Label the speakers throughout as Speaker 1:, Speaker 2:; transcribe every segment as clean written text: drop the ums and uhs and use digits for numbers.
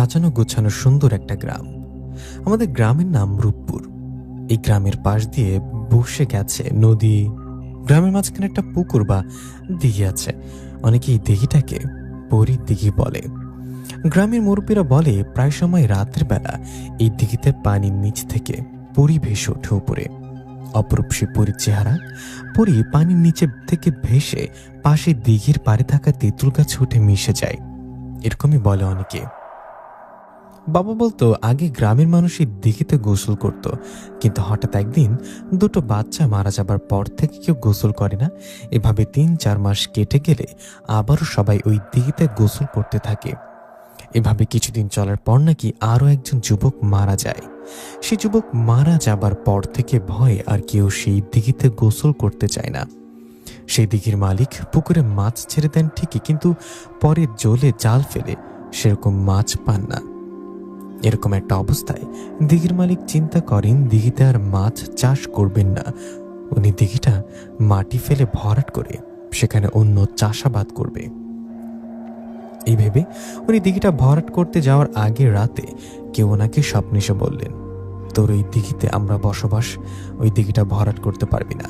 Speaker 1: সাজানো গোছানো সুন্দর একটা গ্রাম। আমাদের গ্রামের নাম রূপপুর। এই গ্রামের পাশ দিয়ে বসে গেছে নদী। গ্রামের মাঝখানে একটা পুকুর বা দিঘি আছে। অনেকে এই দিঘিটাকে পরীর দিঘি বলে। গ্রামের মুরব্বীরা বলে প্রায় সময় রাতের বেলা এই দিঘিতে পানির নিচ থেকে পরী ভেসে ওঠে উপরে। অপরূপ সে পরীর চেহারা। পরী পানির নিচে থেকে ভেসে পাশে দিঘির পাড়ে থাকা তেঁতুল গাছে উঠে মিশে যায়, এরকমই বলে অনেকে। বাবা বলতো আগে গ্রামের মানুষ এই দিঘিতে গোসল করত, কিন্তু হঠাৎ একদিন দুটো বাচ্চা মারা যাবার পর থেকে কেউ গোসল করে না। এভাবে 3-4 মাস কেটে গেলে আবারও সবাই ওই দিঘিতে গোসল করতে থাকে। এভাবে কিছুদিন চলার পর নাকি আরো একজন যুবক মারা যায়। সেই যুবক মারা যাবার পর থেকে ভয়ে আর কেউ সেই দিঘিতে গোসল করতে চায় না। সেই দিঘির মালিক পুকুরে মাছ ছেড়ে দেন ঠিকই, কিন্তু পরে জলে জাল ফেলে সেরকম মাছ পান না। এরকম একটা অবস্থায় দিঘির মালিক চিন্তা করেন দিঘিতে আর মাছ চাষ করবেন না। উনি দিঘিটা মাটি ফেলে ভরাট করে সেখানে অন্য চাষাবাদ করবে। এই ভেবে উনি দিঘিটা ভরাট করতে যাওয়ার আগে রাতে কেউ ওনাকে স্বপ্নে এসে বললেন, তোর ওই দিঘিতে আমরা বসবাস, ওই দিঘিটা ভরাট করতে পারবি না।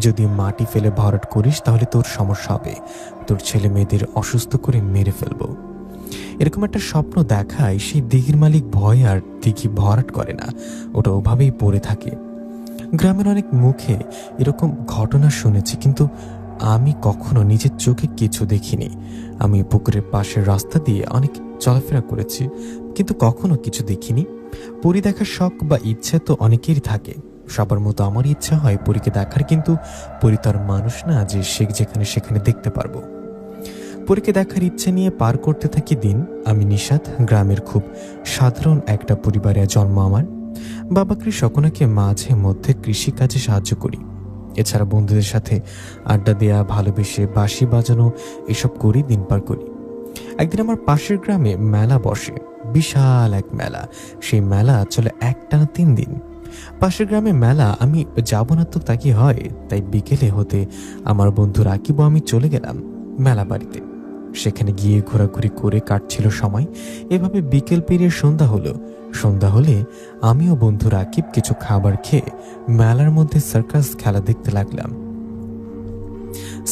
Speaker 1: যদি মাটি ফেলে ভরাট করিস তাহলে তোর সমস্যা হবে, তোর ছেলে মেয়েদের অসুস্থ করে মেরে ফেলবো। এরকম একটা স্বপ্ন দেখায় সেই দিঘির মালিক ভয় আর দিঘি ভরাট করে না, ওটা ওভাবেই পড়ে থাকে। গ্রামের অনেক মুখে এরকম ঘটনা শুনেছি, কিন্তু আমি কখনো নিজের চোখে কিছু দেখিনি। আমি পুকুরের পাশের রাস্তা দিয়ে অনেক চলাফেরা করেছি, কিন্তু কখনো কিছু দেখিনি। পরী দেখার শখ বা ইচ্ছে তো অনেকেরই থাকে। সবার মতো আমার ইচ্ছা হয় পরীকে দেখার, কিন্তু পরী তো আর মানুষ না যে সে যেখানে সেখানে দেখতে পারবো। পরীকে দেখার ইচ্ছে নিয়ে পার করতে থাকি দিন। আমি নিশাত, গ্রামের খুব সাধারণ একটা পরিবারে জন্ম আমার। বাবা কৃষক, ওনাকে মাঝে মধ্যে কৃষি কাজে সাহায্য করি। এছাড়া বন্ধুদের সাথে আড্ডা দেয়া, ভালোবেসে বাঁশি বাজানো, এসব করি দিন পার করি। একদিন আমার পাশের গ্রামে মেলা বসে, বিশাল এক মেলা। সেই মেলা চলে একটানা 3 দিন। পাশের গ্রামে মেলা, আমি যাব না তো তা কি হয়? তাই বিকেলে হতে আমার বন্ধু রাকিব ও আমি চলে গেলাম মেলা বাড়িতে। সেখানে গিয়ে ঘোরাঘুরি করে কাটছিল সময়। এভাবে বিকেল পেরিয়ে সন্ধ্যা হলো। সন্ধ্যা হলে আমিও বন্ধু রাকিব কিছু খাবার খেয়ে মেলার মধ্যে সার্কাস খেলা দেখতে লাগলাম।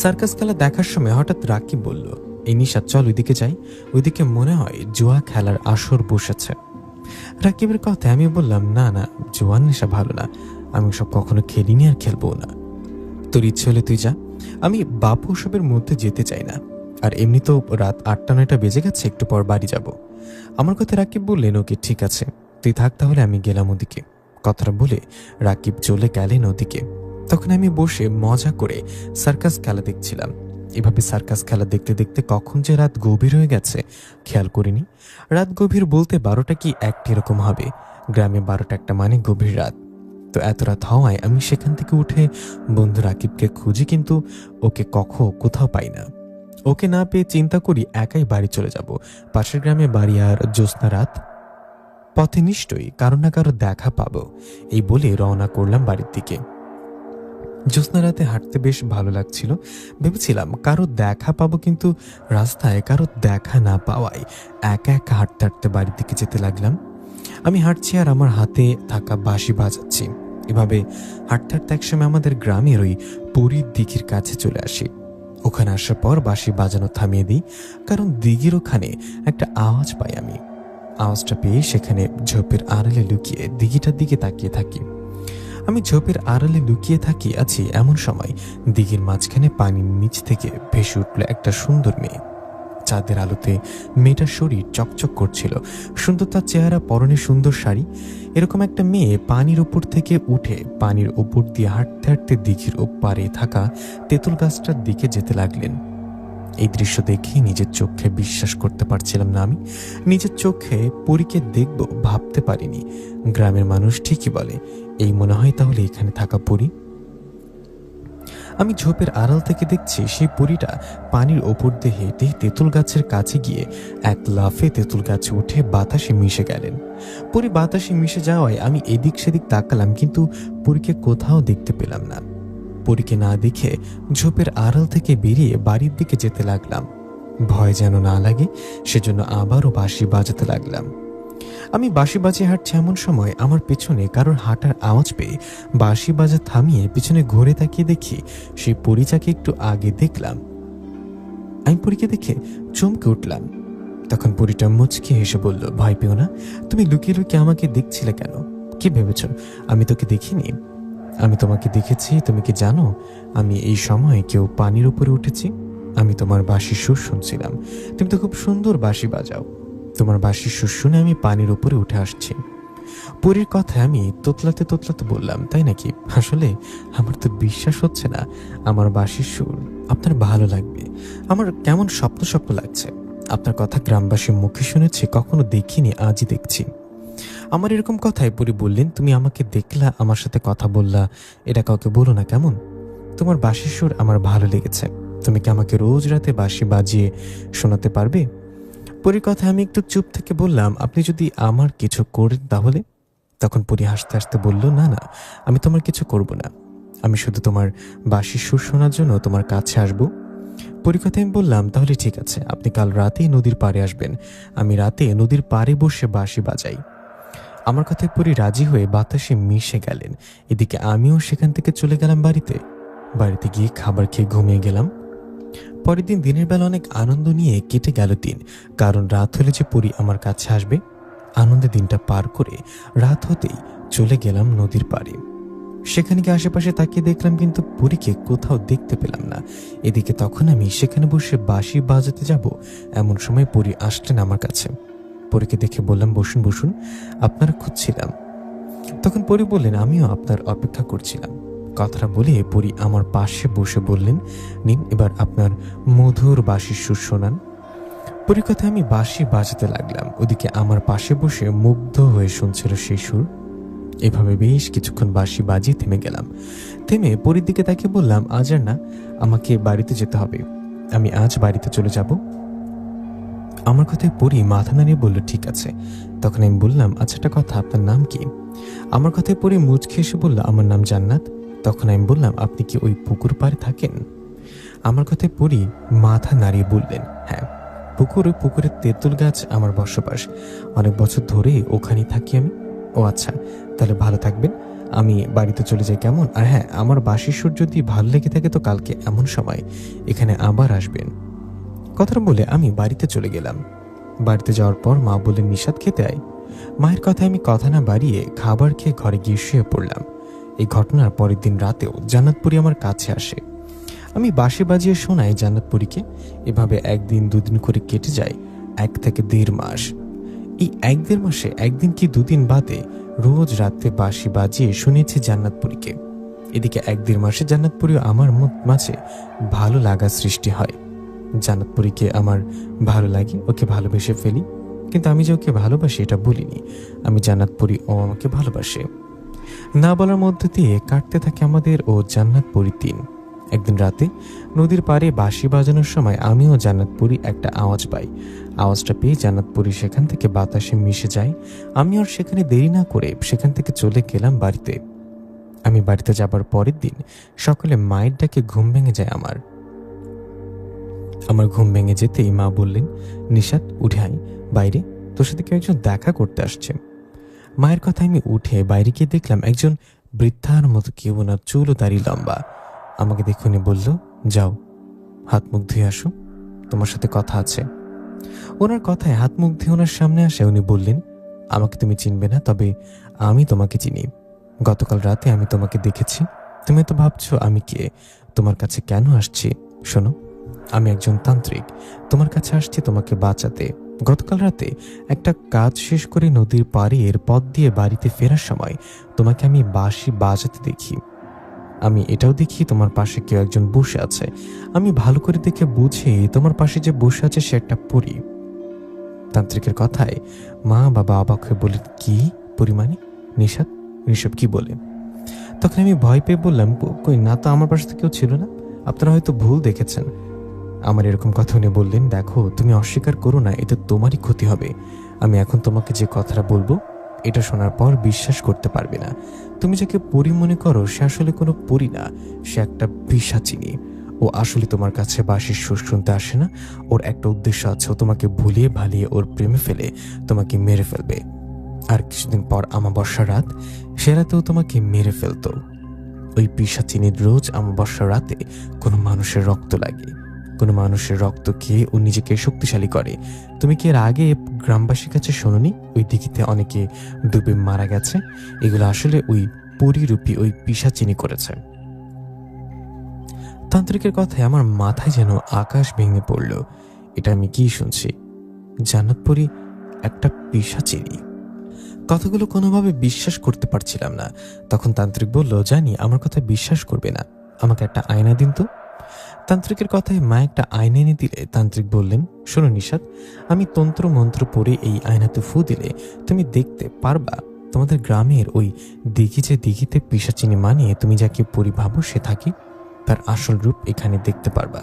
Speaker 1: সার্কাস খেলা দেখার সময় হঠাৎ রাকিব বলল, এই নিশা, চল ওইদিকে যাই, ওইদিকে মনে হয় জুয়া খেলার আসর বসেছে। রাকিবের কথায় আমি বললাম, না না, জুয়ার নেশা ভালো না, আমি সব কখনো খেলিনি আর খেলবো না। তোর ইচ্ছে হলে তুই যা, আমি বাপু ওসবের মধ্যে যেতে চাই না। আর এমনি তো রাত 8-9টা বেজে গেছে, একটু পর বাড়ি যাব। আমার কথা রাকিব বললেন, ওকে ঠিক আছে, তুই থাক তাহলে, আমি গেলাম ওদিকে। কথাটা বলে রাকিব চলে গেলেন ওদিকে। তখন আমি বসে মজা করে সার্কাস খেলা দেখছিলাম। এভাবে সার্কাস খেলা দেখতে দেখতে কখন যে রাত গভীর হয়ে গেছে খেয়াল করিনি। রাত গভীর বলতে 12টা কি 1টা এরকম হবে। গ্রামে 12টা 1টা মানে গভীর রাত। তো এত রাত হওয়ায় আমি সেখান থেকে উঠে বন্ধু রাকিবকে খুঁজি, কিন্তু ওকে কোথাও পাই না। ওকে না পেয়ে চিন্তা করি একাই বাড়ি চলে যাব। পাশের গ্রামে বাড়ি, আর জ্যোৎস্না রাত, পথে নিশ্চয়ই কারো না কারো দেখা পাবো। এই বলে রওনা করলাম বাড়ির দিকে। জ্যোৎস্না রাতে হাঁটতে বেশ ভালো লাগছিল। ভেবেছিলাম কারো দেখা পাবো, কিন্তু রাস্তায় কারো দেখা না পাওয়ায় একা একা হাঁটতে হাঁটতে বাড়ির দিকে যেতে লাগলাম। আমি হাঁটছি আর আমার হাতে থাকা বাঁশি বাজাচ্ছি। এভাবে হাঁটতে হাঁটতে একসময় আমাদের গ্রামের ওই পরীর দিঘির কাছে চলে আসি। ওখানে আসার পর বাঁশি বাজানো থামিয়ে দিই, কারণ দিঘির ওখানে একটা আওয়াজ পাই আমি। আওয়াজটা পেয়ে সেখানে ঝোপের আড়ালে লুকিয়ে দিঘিটার দিকে তাকিয়ে থাকি। আমি ঝোপের আড়ালে লুকিয়ে থাকি আছি, এমন সময় দিঘির মাঝখানে পানির নিচ থেকে ভেসে উঠল একটা সুন্দর মেয়ে। চাঁদের আলোতে মেয়েটার শরীর চকচক করছিল, সুন্দর তার চেহারা, পরনে সুন্দর শাড়ি। এরকম একটা মেয়ে পানির উপর থেকে উঠে পানির উপর দিয়ে হাঁটতে হাঁটতে দিঘির ওপারে থাকা তেঁতুল গাছটার দিকে যেতে লাগলেন। এই দৃশ্য দেখে নিজের চোখে বিশ্বাস করতে পারছিলাম না। আমি নিজের চোখে পরীকে দেখব ভাবতে পারিনি। গ্রামের মানুষ ঠিকই বলে, এই মনে হয় তাহলে এখানে থাকা পরী। আমি ঝোপের আড়াল থেকে দেখছি সেই পরীটা পানির ওপর দিয়ে হেঁটে তেঁতুল গাছের কাছে গিয়ে এক লাফে তেঁতুল গাছে উঠে বাতাসে মিশে গেলেন। পরী বাতাসে মিশে যাওয়ায় আমি এদিক সেদিক তাকালাম, কিন্তু পরীকে কোথাও দেখতে পেলাম না। পরীকে না দেখে ঝোপের আড়াল থেকে বেরিয়ে বাড়ির দিকে যেতে লাগলাম। ভয় যেন না লাগে সেজন্য আবারও বাঁশি বাজাতে লাগলাম। আমি বাঁশি বাজিয়ে হাঁটছি এমন সময় আমার পেছনে কারোর হাঁটার আওয়াজ পেয়ে বাঁশি বাজা থামিয়ে পিছনে ঘুরে তাকিয়ে দেখি সেই পরিচাকে একটু আগে দেখলাম। আমি পরীকে দেখে চমকে উঠলাম। তখন পরীটা মুচকি হেসে বলল, ভয় পেও না, তুমি লুকিয়ে লুকিয়ে আমাকে দেখছিলে কেন? কি ভেবেছ আমি তোকে দেখিনি? আমি তোমাকে দেখেছি। তুমি কি জানো আমি এই সময় কেউ পানির উপরে উঠেছি? আমি তোমার বাঁশির সুর শুনছিলাম। তুমি তো খুব সুন্দর বাঁশি বাজাও। তোমার বাঁশির সুর শুনে আমি পানির উপরে উঠে আসছি। পরীর কথায় আমি তোতলাতে তোতলাতে বললাম, তাই নাকি? আসলে আমার তো বিশ্বাস হচ্ছে না আমার বাঁশির সুর আপনার ভালো লাগবে। আমার কেমন স্বপ্ন স্বপ্ন লাগছে। আপনার কথা গ্রামবাসীর মুখে শুনেছি, কখনো দেখিনি, আজই দেখছি। আমার এরকম কথায় পরী বললেন, তুমি আমাকে দেখলা, আমার সাথে কথা বললা, এটা কাউকে বলো না কেমন? তোমার বাঁশির সুর আমার ভালো লেগেছে। তুমি কি আমাকে রোজ রাতে বাঁশি বাজিয়ে শোনাতে পারবে? পরীর কথায় আমি একটু চুপ থেকে বললাম, আপনি যদি আমার কিছু করেন তাহলে? তখন পরী হাসতে হাসতে বলল, না না, আমি তোমার কিছু করব না। আমি শুধু তোমার বাঁশির সুর শোনার জন্য তোমার কাছে আসবো। পরীর কথায় আমি বললাম, তাহলে ঠিক আছে, আপনি কাল রাতেই নদীর পাড়ে আসবেন। আমি রাতে নদীর পাড়ে বসে বাঁশি বাজাই। আমার কথায় পরী রাজি হয়ে বাতাসে মিশে গেলেন। এদিকে আমিও সেখান থেকে চলে গেলাম বাড়িতে গিয়ে খাবার খেয়ে ঘুমিয়ে গেলাম। পরের দিন দিনের বেলা অনেক আনন্দ নিয়ে কেটে গেল দিন, কারণ রাত হলে যে পরী আমার কাছে আসবে। আনন্দে দিনটা পার করে রাত হতেই চলে গেলাম নদীর পাড়ে। সেখানে গিয়ে আশেপাশে তাকিয়ে দেখলাম, কিন্তু পরীকে কোথাও দেখতে পেলাম না। এদিকে তখন আমি সেখানে বসে বাঁশি বাজাতে যাব, এমন সময় পরী আসলেন আমার কাছে। পরীকে দেখে বললাম, বসুন বসুন, আপনারা খুঁজছিলাম। তখন পরী বললেন, আমিও আপনার অপেক্ষা করছিলাম। কথাটা বলে পরী আমার পাশে বসে বললেন, নিন এবার আপনার মধুর বাঁশির সুর শোনান। পরীর কথায় আমি বাঁশি বাজাতে লাগলাম। ওদিকে আমার পাশে বসে মুগ্ধ হয়ে শুনছিল সেই সুর। এভাবে বেশ কিছুক্ষণ বাঁশি বাজিয়ে থেমে গেলাম। থেমে পরীর দিকে তাকিয়ে বললাম, আজ আর না, আমাকে বাড়িতে যেতে হবে। আমি আজ বাড়িতে চলে যাব। আমার কথায় পরী মাথা নাড়িয়ে বলল, ঠিক আছে। তখন আমি বললাম, আচ্ছা একটা কথা, আপনার নাম কি? আমার কথায় পরী মুচকি এসে বলল, আমার নাম জান্নাত। তখন আমি বললাম, আপনি কি ওই পুকুর পাড়ে থাকেন? আমার কথায় পরী মাথা নাড়িয়ে বললেন, হ্যাঁ, পুকুরের তেঁতুল গাছ আমার বসবাস। অনেক বছর ধরে ওখানেই থাকি আমি। ও আচ্ছা, তাহলে ভালো থাকবেন, আমি বাড়িতে চলে যাই, কেমন? আর হ্যাঁ, আমার বাঁশির সুর যদি ভালো লেগে থাকে তো কালকে এমন সময় এখানে আবার আসবেন। কথাটা বলে আমি বাড়িতে চলে গেলাম। বাড়িতে যাওয়ার পর মা বললেন, নিশাত খেতে আয়। মায়ের কথায় আমি কথা না বাড়িয়ে খাবার খেয়ে ঘরে গিয়ে শুয়ে পড়লাম। এই ঘটনার পরের দিন রাতেও জান্নাতপুরি আমার কাছে আসে। আমি বাঁশি বাজিয়ে শোনাই জান্নাতপুরীকে। এভাবে একদিন দুদিন করে কেটে যায় 1 থেকে 1.5 মাস। এই 1-1.5 মাসে একদিন কি দুদিন বাদে রোজ রাতে বাঁশি বাজিয়ে শুনেছি জান্নাতপুরীকে। এদিকে 1-1.5 মাসে জান্নাতপুরীও আমার মাঝে ভালো লাগা সৃষ্টি হয়। জান্নাতপুরীকে আমার ভালো লাগে, ওকে ভালোবেসে ফেলি। কিন্তু আমি যে ওকে ভালোবাসি এটা বলিনি। আমি জান্নাতপুরী, ও আমাকে ভালোবাসে। না বলার মধ্যে দিয়ে কাটতে থাকে আমাদের ও জান্নাতপুরীর দিন। একদিন রাতে নদীর পাড়ে বাঁশি বাজানোর সময় আমিও জান্নাতপুরী একটা আওয়াজ পাই। আওয়াজটা পেয়ে জান্নাতপুরী সেখান থেকে বাতাসে মিশে যায়। আমি আর সেখানে দেরি না করে সেখান থেকে চলে গেলাম বাড়িতে। আমি বাড়িতে যাবার পরের দিন সকালে মায়ের ডাকে ঘুম ভেঙে যায় আমার ঘুম ভেঙে যেতেই মা বললেন, নিশাত উঠে আয়, বাইরে তোর সাথে কেউ একজন দেখা করতে আসছে। মায়ের কথা আমি উঠে বাইরে গিয়ে দেখলাম একজন বৃদ্ধার মতো কেউ, না চুল ও দাড়ি লম্বা। আমাকে দেখুনি বলল, যাও হাত মুখ ধুয়ে আসো, তোমার সাথে কথা আছে। ওনার কথায় হাত মুখ ধুয়ে ওনার সামনে আসে। উনি বললেন, আমাকে তুমি চিনবে না, তবে আমি তোমাকে চিনি। গতকাল রাতে আমি তোমাকে দেখেছি। তুমি তো ভাবছো আমি কে, তোমার কাছে কেন আসছি। শোনো, আমি একজন তান্ত্রিক, তোমার কাছে আসছি তোমাকে বাঁচাতে। গতকাল রাতে একটা কাজ শেষ করে নদীর পাড়ের পথ দিয়ে বাড়িতে ফেরার সময় তোমাকে আমি বাঁশি বাজাতে দেখি। আমি এটাও দেখি তোমার পাশে কেউ একজন বসে আছে। আমি ভালো করে দেখে বুঝি তোমার পাশে যে বসে আছে সে একটা পরী। তান্ত্রিকের কথায় মা বাবা অবাক হয়ে বলে, কি পরী মানে? নিশাত ঋষভ কি বলে? তখন আমি ভয় পেয়ে বললাম, কই না তো, আমার পাশে তো কেউ ছিল না, আপনারা হয়তো ভুল দেখেছেন। আমার এরকম কথা উনি বললেন, দেখো তুমি অস্বীকার করো না, এতে তোমারই ক্ষতি হবে। আমি এখন তোমাকে যে কথাটা বলবো এটা শোনার পর বিশ্বাস করতে পারবে না। তুমি যাকে পরী মনে করো সে আসলে কোনো পরী না, সে একটা পিশাচিনী। ও ও আসলে তোমার কাছে বাঁশির সুর শুনতে আসে না। ওর একটা উদ্দেশ্য আছে, ও তোমাকে ভুলিয়ে ভালিয়ে ওর প্রেমে ফেলে তোমাকে মেরে ফেলবে। আর কিছুদিন পর আমাবস্যার রাত, সে রাতেও তোমাকে মেরে ফেলতো। ওই পিশাচিনীর রোজ আমাবস্যার রাতে কোনো মানুষের রক্ত লাগে, কোনো মানুষের রক্ত খেয়ে ও নিজেকে শক্তিশালী করে। তুমি কি এর আগে গ্রামবাসীর কাছে শোনোনি ওই দিঘিতে অনেকে ডুবে মারা গেছে? এগুলো আসলে ওই পরিরূপী ওই পিশাচিনী করেছে। তান্ত্রিকের কথায় আমার মাথায় যেন আকাশ ভেঙে পড়ল। এটা আমি কি শুনছি? জান্নাতপুরী একটা পিশাচিনী? কথাগুলো কোনোভাবে বিশ্বাস করতে পারছিলাম না। তখন তান্ত্রিক বলল, জানি আমার কথা বিশ্বাস করবে না, আমাকে একটা আয়না দিন তো। তান্ত্রিকের কথায় মা একটা আয়না এনে দিলে তান্ত্রিক বললেন, শোনো নিশাত, আমি তন্ত্র মন্ত্র পড়ে এই আয়নাতে ফু দিলে তুমি দেখতে পারবা তোমাদের গ্রামের ওই দিঘি, যে দিঘিতে পিশাচিনী মানিয়ে তুমি যাকে পরিভাবো সে থাকি, তার আসল রূপ এখানে দেখতে পারবা।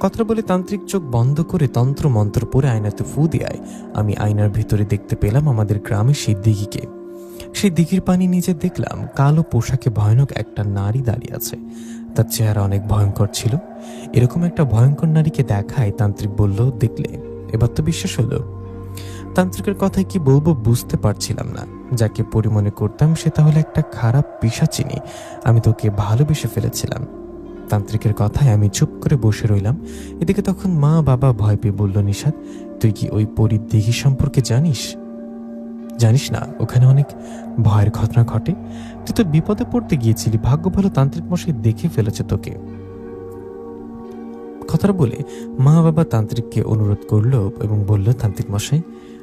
Speaker 1: কথাটা বলে তান্ত্রিক চোখ বন্ধ করে তন্ত্র মন্ত্র পরে আয়নাতে ফু দেয়। আমি আয়নার ভিতরে দেখতে পেলাম আমাদের গ্রামের সেই দিঘিকে। সেই দিঘির পানি নিচে দেখলাম কালো পোশাকে ভয়ানক একটা নারী দাঁড়িয়ে আছে। তার চেহারা অনেক ভয়ঙ্কর ছিল। এরকম একটা ভয়ঙ্কর নারীকে দেখায় তান্ত্রিক বলল, দেখলে এবার তো বিশ্বাস হলো? তান্ত্রিকের কথায় কি বলবো বুঝতে পারছিলাম না। যাকে পরিমনে করতাম সে তাহলে একটা খারাপ পিশাচিনী। আমি তোকে ভালোবেসে ফেলেছিলাম। তান্ত্রিকের কথায় আমি চুপ করে বসে রইলাম। এদিকে তখন মা বাবা ভয় পেয়ে বলল, নিশাত, তুই কি ওই পরীর দিঘি সম্পর্কে জানিস? জানিস না ওখানে অনেক ভয়ের ঘটনা ঘটে? তুই তো বিপদে পড়তে গিয়েছিলি, ভাগ্য ভালো তান্ত্রিক মশাই দেখে ফেলেছে তোকে। কথাটা বলে মা বাবা তান্ত্রিককে অনুরোধ করলো এবং বলল, তান্ত্রিক মশাই,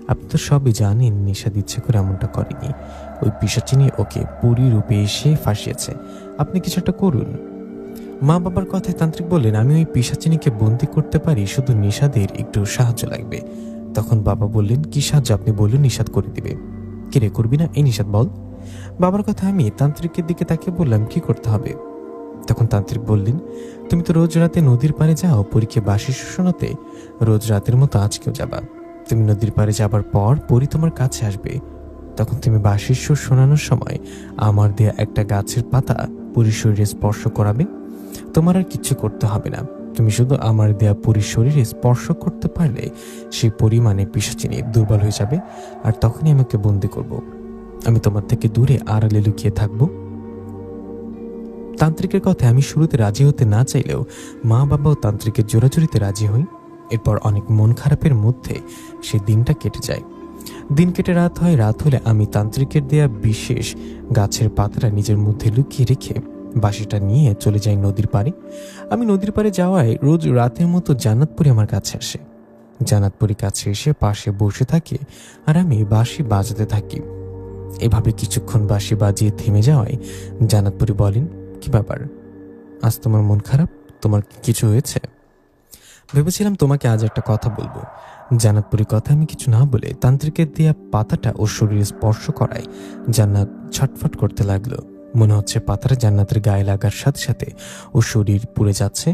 Speaker 1: আপনি তো সবই জানেন নিশাদ ইচ্ছে করে এমনটা করেনি। ওই পিশাচিনী ওকে পরী রূপে এসে ফাঁসিয়েছে। আপনি কিছু একটা করুন। মা বাবার কথায় তান্ত্রিক বললেন, আমি ওই পিশাচিনীকে বন্দি করতে পারি, শুধু নিশাদের একটু সাহায্য লাগবে। তখন বাবা বললেন, কি সাহায্য আপনি বলুন, নিশাদ করে দিবে। কিরে, করবি না? এই নিশাদ বল। বাবার কথা আমি তান্ত্রিকের দিকে তাকিয়ে বললাম, কি করতে হবে? তখন তান্ত্রিক বললেন, তুমি তো রোজ রাতে নদীর পাড়ে যাও পরীকে বাঁশি শোনাতে, রোজ রাতের মতো আজকেও যাবা। তুমি নদীর পাড়ে যাবার পর পরী তোমার কাছে আসবে। তখন তুমি বাঁশির সুর শোনানোর সময় আমার দেয়া একটা গাছের পাতা পরীর শরীরে স্পর্শ করাবে। তোমার আর কিচ্ছু করতে হবে না, তুমি শুধু আমার দেয়া পরীর শরীরে স্পর্শ করতে পারলে সেই পরিমাণে পিশাচিনী দুর্বল হয়ে যাবে, আর তখনই আমাকে বন্দি করব। আমি তোমার থেকে দূরে আড়ালে লুকিয়ে থাকব। তান্ত্রিকের কথায় আমি শুরুতে রাজি হতে না চাইলেও মা বাবা ও তান্ত্রিকের জোরাজুরিতে রাজি হই। এরপর অনেক মন খারাপের মধ্যে সেই দিনটা কেটে যায়। দিন কেটে রাত হয়। রাত হলে আমি তান্ত্রিকের দেয়া বিশেষ গাছের পাতাটা নিজের মধ্যে লুকিয়ে রেখে বাঁশিটা নিয়ে চলে যাই নদীর পাড়ে। আমি নদীর পাড়ে যাওয়ায় রোজ রাতের মতো জান্নাতপুরি আমার কাছে আসে। জান্নাতপুরি কাছে এসে পাশে বসে থাকে আর আমি বাঁশি বাজাতে থাকি। এভাবে কিছুক্ষণ বাঁশি বাজিয়ে থেমে যাওয়ায় জান্নাতপুরি বলেন, কি ব্যাপার, আজ তোমার মন খারাপ? তোমার কিছু হয়েছে? ভেবেছিলাম তোমাকে আজ একটা কথা বলবো। জান্নাতপুরীর কথা আমি কিছু না বলে তান্ত্রিকের দেয়া পাতাটা ওর শরীরে স্পর্শ করায় জান্নাত ছটফট করতে লাগলো। মনে হচ্ছে পাতাটা জান্নাতের গায়ে লাগার সাথে সাথে ওর শরীর পুড়ে যাচ্ছে।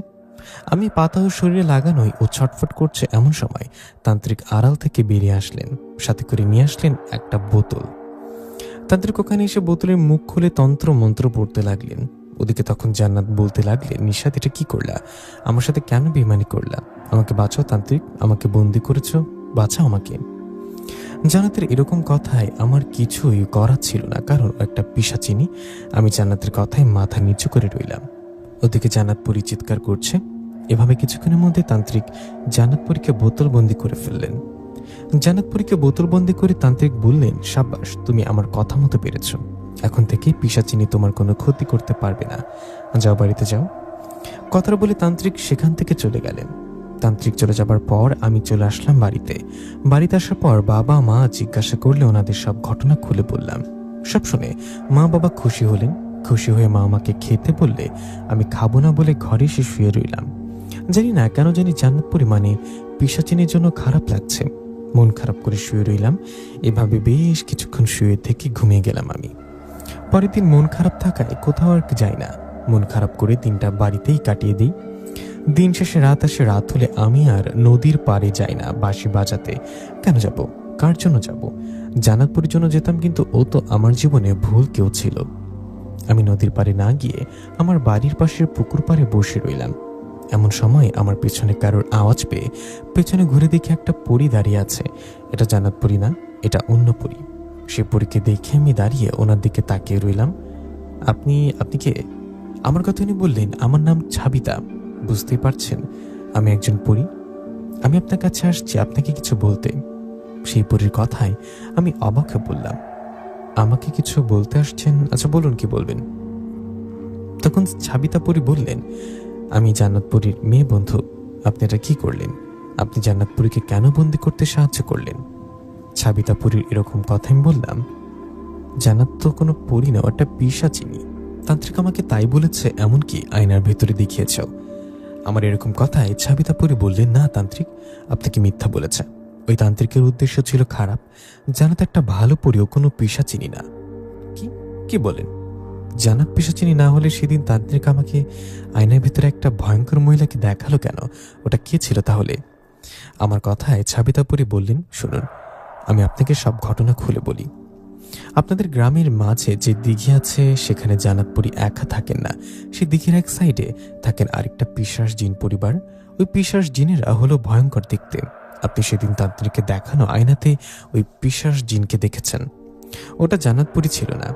Speaker 1: আমি পাতা ওর শরীরে লাগানোই ও ছটফট করছে, এমন সময় তান্ত্রিক আড়াল থেকে বেরিয়ে আসলেন। সাথে করে নিয়ে আসলেন একটা বোতল। তান্ত্রিক ওখানে এসে বোতলের মুখ খুলে তন্ত্র মন্ত্র পড়তে লাগলেন। ওদিকে তখন জান্নাত বলতে লাগলেন, নিশাত, এটা কি করলা? আমার সাথে কেন বেইমানি করলা? আমাকে বাঁচাও তান্ত্রিক, আমাকে বন্দি করেছো, বাঁচাও আমাকে। জান্নাতের এরকম কথায় আমার কিছুই করার ছিল না, কারণ একটা পিশাচিনী। আমি জান্নাতের কথায় মাথা নিচু করে রইলাম। ওদিকে জান্নাতপুরী চিৎকার করছে। এভাবে কিছুক্ষণের মধ্যে তান্ত্রিক জান্নাতপুরীকে বোতলবন্দি করে ফেললেন। জান্নাতপুরীকে বোতলবন্দি করে তান্ত্রিক বললেন, সাব্বাস, তুমি আমার কথা মতো পেরেছ। এখন থেকে পিশাচিনী তোমার কোনো ক্ষতি করতে পারবে না। যাও, বাড়িতে যাও। কথাটা বলে তান্ত্রিক সেখান থেকে চলে গেলেন। তান্ত্রিক চলে যাবার পর আমি চলে আসলাম বাড়িতে। বাড়িতে আসার পর বাবা মা জিজ্ঞাসা করলে ওনাদের সব ঘটনা খুলে বললাম। সব শুনে মা বাবা খুশি হলেন। খুশি হয়ে মা আমাকে খেতে বললে আমি খাবো না বলে ঘরে এসে শুয়ে রইলাম। জানি না কেন জানি জান্নাতপুরী মানে পিশাচিনীর জন্য খারাপ লাগছে। মন খারাপ করে শুয়ে রইলাম। এভাবে বেশ কিছুক্ষণ শুয়ে থেকে ঘুমিয়ে গেলাম আমি। পরের দিন মন খারাপ থাকায় কোথাও আর যাই না। মন খারাপ করে দিনটা বাড়িতেই কাটিয়ে দিই। দিন শেষে রাত আসে। রাত হলে আমি আর নদীর পাড়ে যাই না বাঁশি বাজাতে। কেন যাব? কার জন্য যাব? জান্নাতপুরীর জন্য যেতাম, কিন্তু ও তো আমার জীবনে ভুল কেউ ছিল। আমি নদীর পাড়ে না গিয়ে আমার বাড়ির পাশের পুকুর পাড়ে বসে রইলাম। এমন সময় আমার পেছনে কারোর আওয়াজ পেয়ে পেছনে ঘুরে দেখে একটা পরী দাঁড়িয়ে আছে। এটা জান্নাত পরী না, এটা অন্য পরী। সে পরীকে দেখে আমি দাঁড়িয়ে ওনার দিকে তাকিয়ে রইলাম। আপনি আপনি কে? আমার কথা উনি বললেন, আমার নাম ছাবিতা। বুঝতেই পারছেন আমি একজন পরী। আমি আপনার কাছে আসছি আপনাকে কিছু বলতে। সেই পরীর কথায় আমি অবাক হয়ে বললাম, আমাকে কিছু বলতে আসছেন? আচ্ছা বলুন, কি বলবেন? তখন ছাবিতা পরী বললেন, আমি জান্নাত পরীর মেয়ে বন্ধু। আপনি এটা কি করলেন? আপনি জান্নাত পরীকে কেন বন্দি করতে সাহায্য করলেন? ছাবিতা পরীর এরকম কথা আমি বললাম, জান্নাত তো কোনো পরী না, একটা পিশাচিনী। তান্ত্রিক আমাকে তাই বলেছে, এমনকি আয়নার ভেতরে দেখিয়েছ। আমার এরকম কথায় ছাবিতা পরী বললেন, না তান্ত্রিক, আপনাকে মিথ্যা বলেছে। ওই তান্ত্রিকের উদ্দেশ্য ছিল খারাপ। জান্নাত একটা ভালো পরীও কোনো পিশাচিনী না। কি কি বলেন? জান্নাত পিশাচিনী না হলে সেদিন তান্ত্রিক আমাকে আয়নার ভেতরে একটা ভয়ঙ্কর মহিলাকে দেখালো কেন? ওটা কে ছিল তাহলে? আমার কথায় ছাবিতা পরী বললেন, শুনুন, আমি আপনাকে সব ঘটনা খুলে বলি। আপনাদের গ্রামের মাঝে যে দিঘি আছে সেখানে জান্নাত পরী একা থাকেন না। সেই দিঘির এক সাইডে থাকেন আরেকটা পিশাচ জিন পরিবার। ওই পিশাচ জিনেরা হলো ভয়ঙ্কর দেখতে। আপনি সেদিন তান্ত্রিককে দেখানো আয়নাতে ওই পিশাচ জিনকে দেখেছেন। ওটা জান্নাত পরী ছিল না।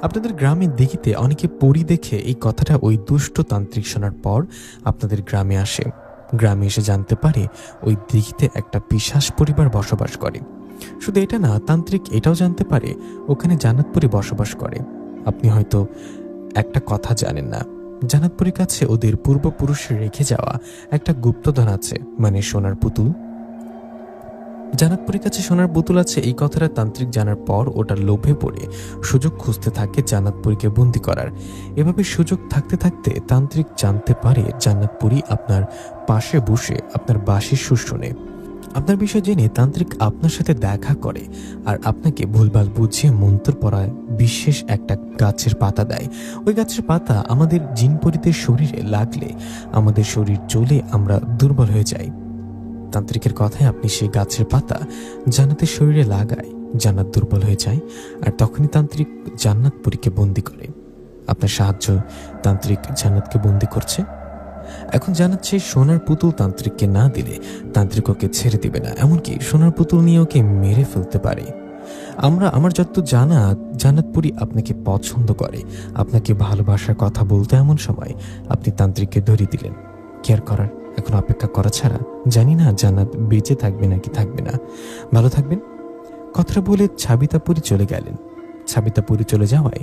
Speaker 1: আপনাদের গ্রামের দিঘিতে অনেকে পরী দেখে এই কথাটা ওই দুষ্ট তান্ত্রিক শোনার পর আপনাদের গ্রামে আসে। গ্রামে এসে জানতে পারে ওই দিঘিতে একটা পিশাচ পরিবার বসবাস করে। শুধু এটা না, তান্ত্রিক এটাও জানতে পারে ওখানে জান্নাত পরী বসবাস করে। আপনি হয়তো একটা কথা জানেন না, জান্নাত পরীর কাছে ওদের পূর্বপুরুষের রেখে যাওয়া একটা গুপ্তধন আছে, মানে সোনার পুতুল। জান্নাত পরীর কাছে সোনার পুতুল আছে, এই কথাটা তান্ত্রিক জানার পর ওটার লোভে পড়ে সুযোগ খুঁজতে থাকে জান্নাত পরীকে বন্দি করার। এভাবে সুযোগ থাকতে থাকতে তান্ত্রিক জানতে পারে জান্নাত পরী আপনার পাশে বসে আপনার বাঁশির সুর শোনে। আপনার বিষয় জেনে তান্ত্রিক আপনার সাথে দেখা করে আর আপনাকে ভুলভাল বুঝিয়ে মন্ত্র পড়ায় বিশেষ একটা গাছের পাতা দেয়। ওই গাছের পাতা আমাদের জিনপরীদের শরীরে লাগলে আমাদের শরীর জ্বলে আমরা দুর্বল হয়ে যাই। তান্ত্রিকের কথায় আপনি সেই গাছের পাতা জান্নাতের শরীরে লাগায়, জান্নাত দুর্বল হয়ে যায়। আর তখনই তান্ত্রিক জান্নাত পরীকে বন্দি করে। আপনার সাহায্য তান্ত্রিক জান্নাতকে বন্দি করছে। এখন জান্নাত সেই সোনার পুতুল তান্ত্রিককে না দিলে তান্ত্রিক ওকে ছেড়ে দিবে না, এমনকি সোনার পুতুল নিয়ে ওকে মেরে ফেলতে পারে। আমার যত জানা, জান্নাত পরী আপনাকে পছন্দ করে, আপনাকে ভালোবাসার কথা বলতে এমন সময় আপনি তান্ত্রিককে ধরিয়ে দিলেন। কেয়ার করার, এখন অপেক্ষা করা ছাড়া। জানি না জান্নাত বেঁচে থাকবে নাকি থাকবে না। ভালো থাকবেন। কথাটা বলে ছাবিতা পরী চলে গেলেন। ছাবিতা পরী চলে যাওয়ায়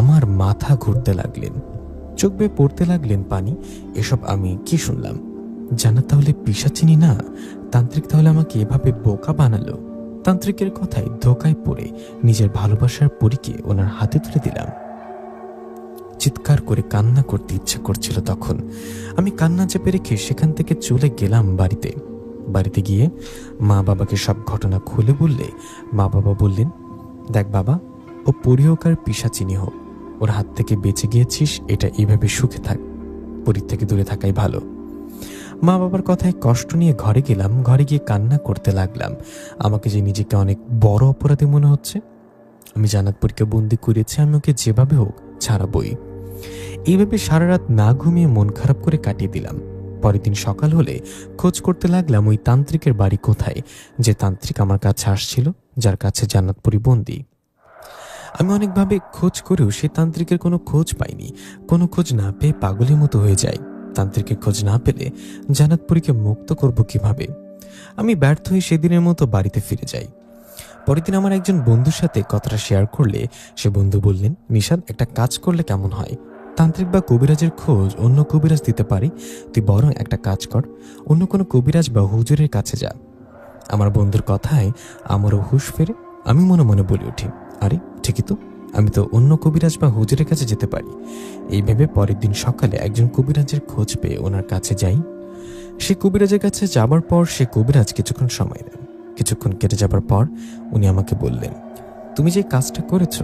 Speaker 1: আমার মাথা ঘুরতে লাগলেন, চোখ বেয়ে পড়তে লাগলেন পানি। এসব আমি কি শুনলাম? জান্নাত তাহলে পিশাচিনী না, তান্ত্রিক তাহলে আমাকে এভাবে বোকা বানালো। তান্ত্রিকের কথায় ধোকায় পড়ে নিজের ভালোবাসার পরীকে ওনার হাতে তুলে দিলাম। চিৎকার করে কান্না করতে ইচ্ছে করছিল তখন। আমি কান্না চেপে রেখে সেখান থেকে চলে গেলাম বাড়িতে। বাড়িতে গিয়ে মা বাবাকে সব ঘটনা খুলে বললে মা বাবা বললেন, দেখ বাবা, ও পরী হোক আর পিশাচিনী হোক, ওর হাত থেকে বেঁচে গিয়েছিস, এটা এইভাবে সুখে থাক, পরীর থেকে দূরে থাকাই ভালো। মা বাবার কথায় কষ্ট নিয়ে ঘরে গেলাম। ঘরে গিয়ে কান্না করতে লাগলাম। আমাকে যে নিজেকে অনেক বড় অপরাধী মনে হচ্ছে। আমি জান্নাত পরীকে বন্দি করেছি, আমি ওকে যেভাবে হোক ছাড়াবই। এইভাবে সারা রাত না ঘুমিয়ে মন খারাপ করে কাটিয়ে দিলাম। পরের দিন সকাল হলে খোঁজ করতে লাগলাম ওই তান্ত্রিকের বাড়ি কোথায়, যে তান্ত্রিক আমার কাছে আসছিল, যার কাছে জান্নাত পরী বন্দি। আমি অনেকভাবে খোঁজ করেও সে তান্ত্রিকের কোনো খোঁজ পাইনি। কোনো খোঁজ না পেয়ে পাগলের মতো হয়ে যাই। তান্ত্রিকের খোঁজ না পেলে জান্নাত পরীকে মুক্ত করব কিভাবে? আমি ব্যর্থ হয়ে সেদিনের মতো বাড়িতে ফিরে যাই। পরের দিন আমার একজন বন্ধুর সাথে কথাটা শেয়ার করলে সে বন্ধু বললেন, নিশাদ, একটা কাজ করলে কেমন হয়? তান্ত্রিক বা কবিরাজের খোঁজ অন্য কবিরাজ দিতে পারি, তুই বরং একটা কাজ কর, অন্য কোনো কবিরাজ বা হুজুরের কাছে যা। আমার বন্ধুর কথায় আমারও হুঁশ ফেরে। আমি মনে মনে বলে উঠি, আরে ঠিকই তো, আমি তো অন্য কবিরাজ বা হুজুরের কাছে যেতে পারি। এই ভেবে পরের দিন সকালে একজন কবিরাজের খোঁজ পেয়ে ওনার কাছে যাই। সে কবিরাজের কাছে যাবার পর সে কবিরাজ কিছুক্ষণ সময় নেন। কিছুক্ষণ কেটে যাবার পর উনি আমাকে বললেন, তুমি যে কাজটা করেছ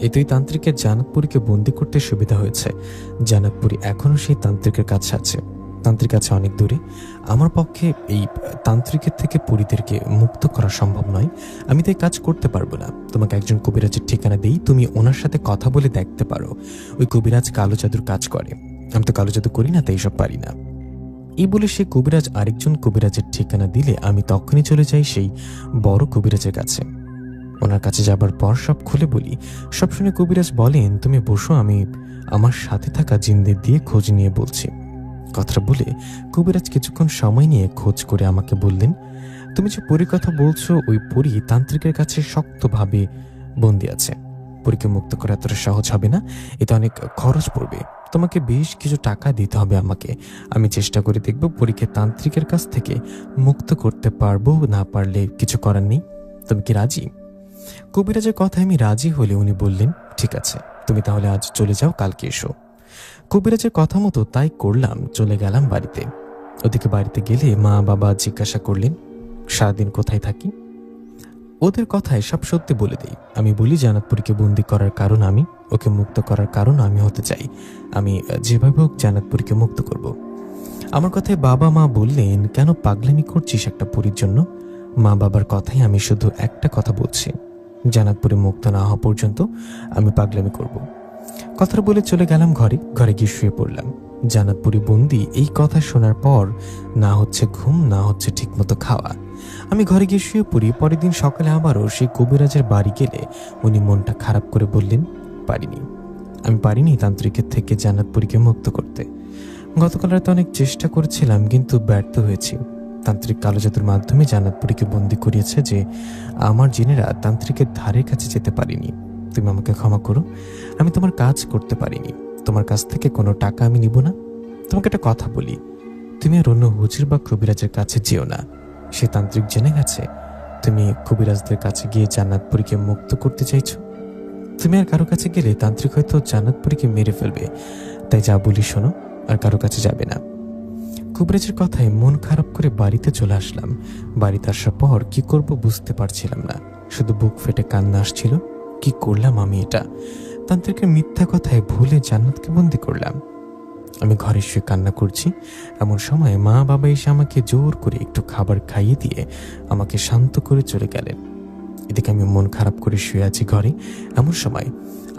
Speaker 1: এতেই তান্ত্রিকের জান্নাত পরীকে বন্দি করতে সুবিধা হয়েছে। জান্নাত পরী এখনো সেই তান্ত্রিকের কাছে আছে, তান্ত্রিক আছে অনেক দূরে। আমার পক্ষে এই তান্ত্রিকের থেকে পরীদেরকে মুক্ত করা সম্ভব নয়, আমি তাই কাজ করতে পারবো না। তোমাকে একজন কবিরাজের ঠিকানা দেই, তুমি ওনার সাথে কথা বলে দেখতে পারো। ওই কবিরাজ কালো জাদুর কাজ করে। আমি তো কালো জাদু করি না, তাই সব পারি না। এই বলে সে কবিরাজ আরেকজন কবিরাজের ঠিকানা দিলে আমি তখনই চলে যাই সেই বড় কবিরাজের কাছে। ওনার কাছে যাবার পর সব খুলে বলি। সব শুনে কবিরাজ বলেন, তুমি বসো, আমি আমার সাথে থাকা জিনদের দিয়ে খোঁজ নিয়ে বলছি। কথাটা বলে কবিরাজ কিছুক্ষণ সময় নিয়ে খোঁজ করে আমাকে বললেন, তুমি যে পরীর কথা বলছো ওই পরী তান্ত্রিকের কাছে শক্তভাবে বন্দি আছে। পরীকে মুক্ত করা এতটা সহজ হবে না, এতে অনেক খরচ পড়বে। তোমাকে বেশ কিছু টাকা দিতে হবে আমাকে। আমি চেষ্টা করে দেখব পরীকে তান্ত্রিকের কাছ থেকে মুক্ত করতে পারবো, না পারলে কিছু করার নেই। তুমি কি রাজি? কবিরাজের কথায় আমি রাজি হলে উনি বললেন, ঠিক আছে, তুমি তাহলে আজ চলে যাও, কালকে এসো। কবিরাজের কথা মতো তাই করলাম, চলে গেলাম বাড়িতে। ওদিকে বাড়িতে গেলে মা বাবা জিজ্ঞাসা করলেন সারাদিন কোথায় থাকি। ওদের কথায় সব সত্যি বলে দেই। আমি বলি জান্নাতপুরীকে বন্দি করার কারণ আমি, ওকে মুক্ত করার কারণ আমি হতে চাই। আমি যেভাবে হোক জান্নাতপুরীকে মুক্ত করব। আমার কথায় বাবা মা বললেন, কেন পাগলামি করছিস একটা পরীর জন্য? মা বাবার কথায় আমি শুধু একটা কথা বলছি, জান্নাতপুরী মুক্ত না হওয়া পর্যন্ত আমি পাগলামি করব। কথাটা বলে চলে গেলাম ঘরে। ঘরে গিয়ে শুয়ে পড়লাম। জান্নাতপুরী বন্দি এই কথা শোনার পর না হচ্ছে ঘুম, না হচ্ছে ঠিকমতো খাওয়া। আমি ঘরে গিয়ে শুয়ে পড়ি। পরের দিন সকালে আবারও সেই কবিরাজের বাড়ি গেলে উনি মনটা খারাপ করে বললেন, আমি পারিনি তান্ত্রিকের থেকে জান্নাতপুরীকে মুক্ত করতে। গতকাল রাতে অনেক চেষ্টা করেছিলাম, কিন্তু ব্যর্থ হয়েছি। তান্ত্রিক কালো জাদুর মাধ্যমে জান্নাতপুরীকে বন্দি করিয়েছে যে আমার জিনেরা তান্ত্রিকের ধারের কাছে যেতে পারিনি। তুমি আমাকে ক্ষমা করো, আমি তোমার কাজ করতে পারিনি। তোমার কাছ থেকে কোনো টাকা আমি নিব না। তোমাকে একটা কথা বলি, তুমি আর অন্য হুজুর বা কবিরাজের কাছে যেও না। সে তান্ত্রিক জেনে গেছে তুমি কবিরাজদের কাছে গিয়ে জান্নাতপুরীকে মুক্ত করতে চাইছো। তুমি আর কারো কাছে গেলে তান্ত্রিক হয়তো জান্নাতপুরীকে মেরে ফেলবে। তাই যা বলি শোনো, আর কারো কাছে যাবে না। কবিরাজের কথায় মন খারাপ করে বাড়িতে চলে আসলাম। বাড়িতে আসার পর কি করব বুঝতে পারছিলাম না, শুধু বুক ফেটে কান্না আসছিল। কি করলাম আমি এটা? তান্ত্রিকের মিথ্যা কথায় ভুলে জান্নাতকে বন্দি করলাম। আমি ঘরে শুয়ে কান্না করছি। এমন সময় মা বাবা এসে আমাকে জোর করে একটু খাবার খাইয়ে দিয়ে আমাকে শান্ত করে চলে গেলেন। এদিকে আমি মন খারাপ করে শুয়ে আছি ঘরে। এমন সময়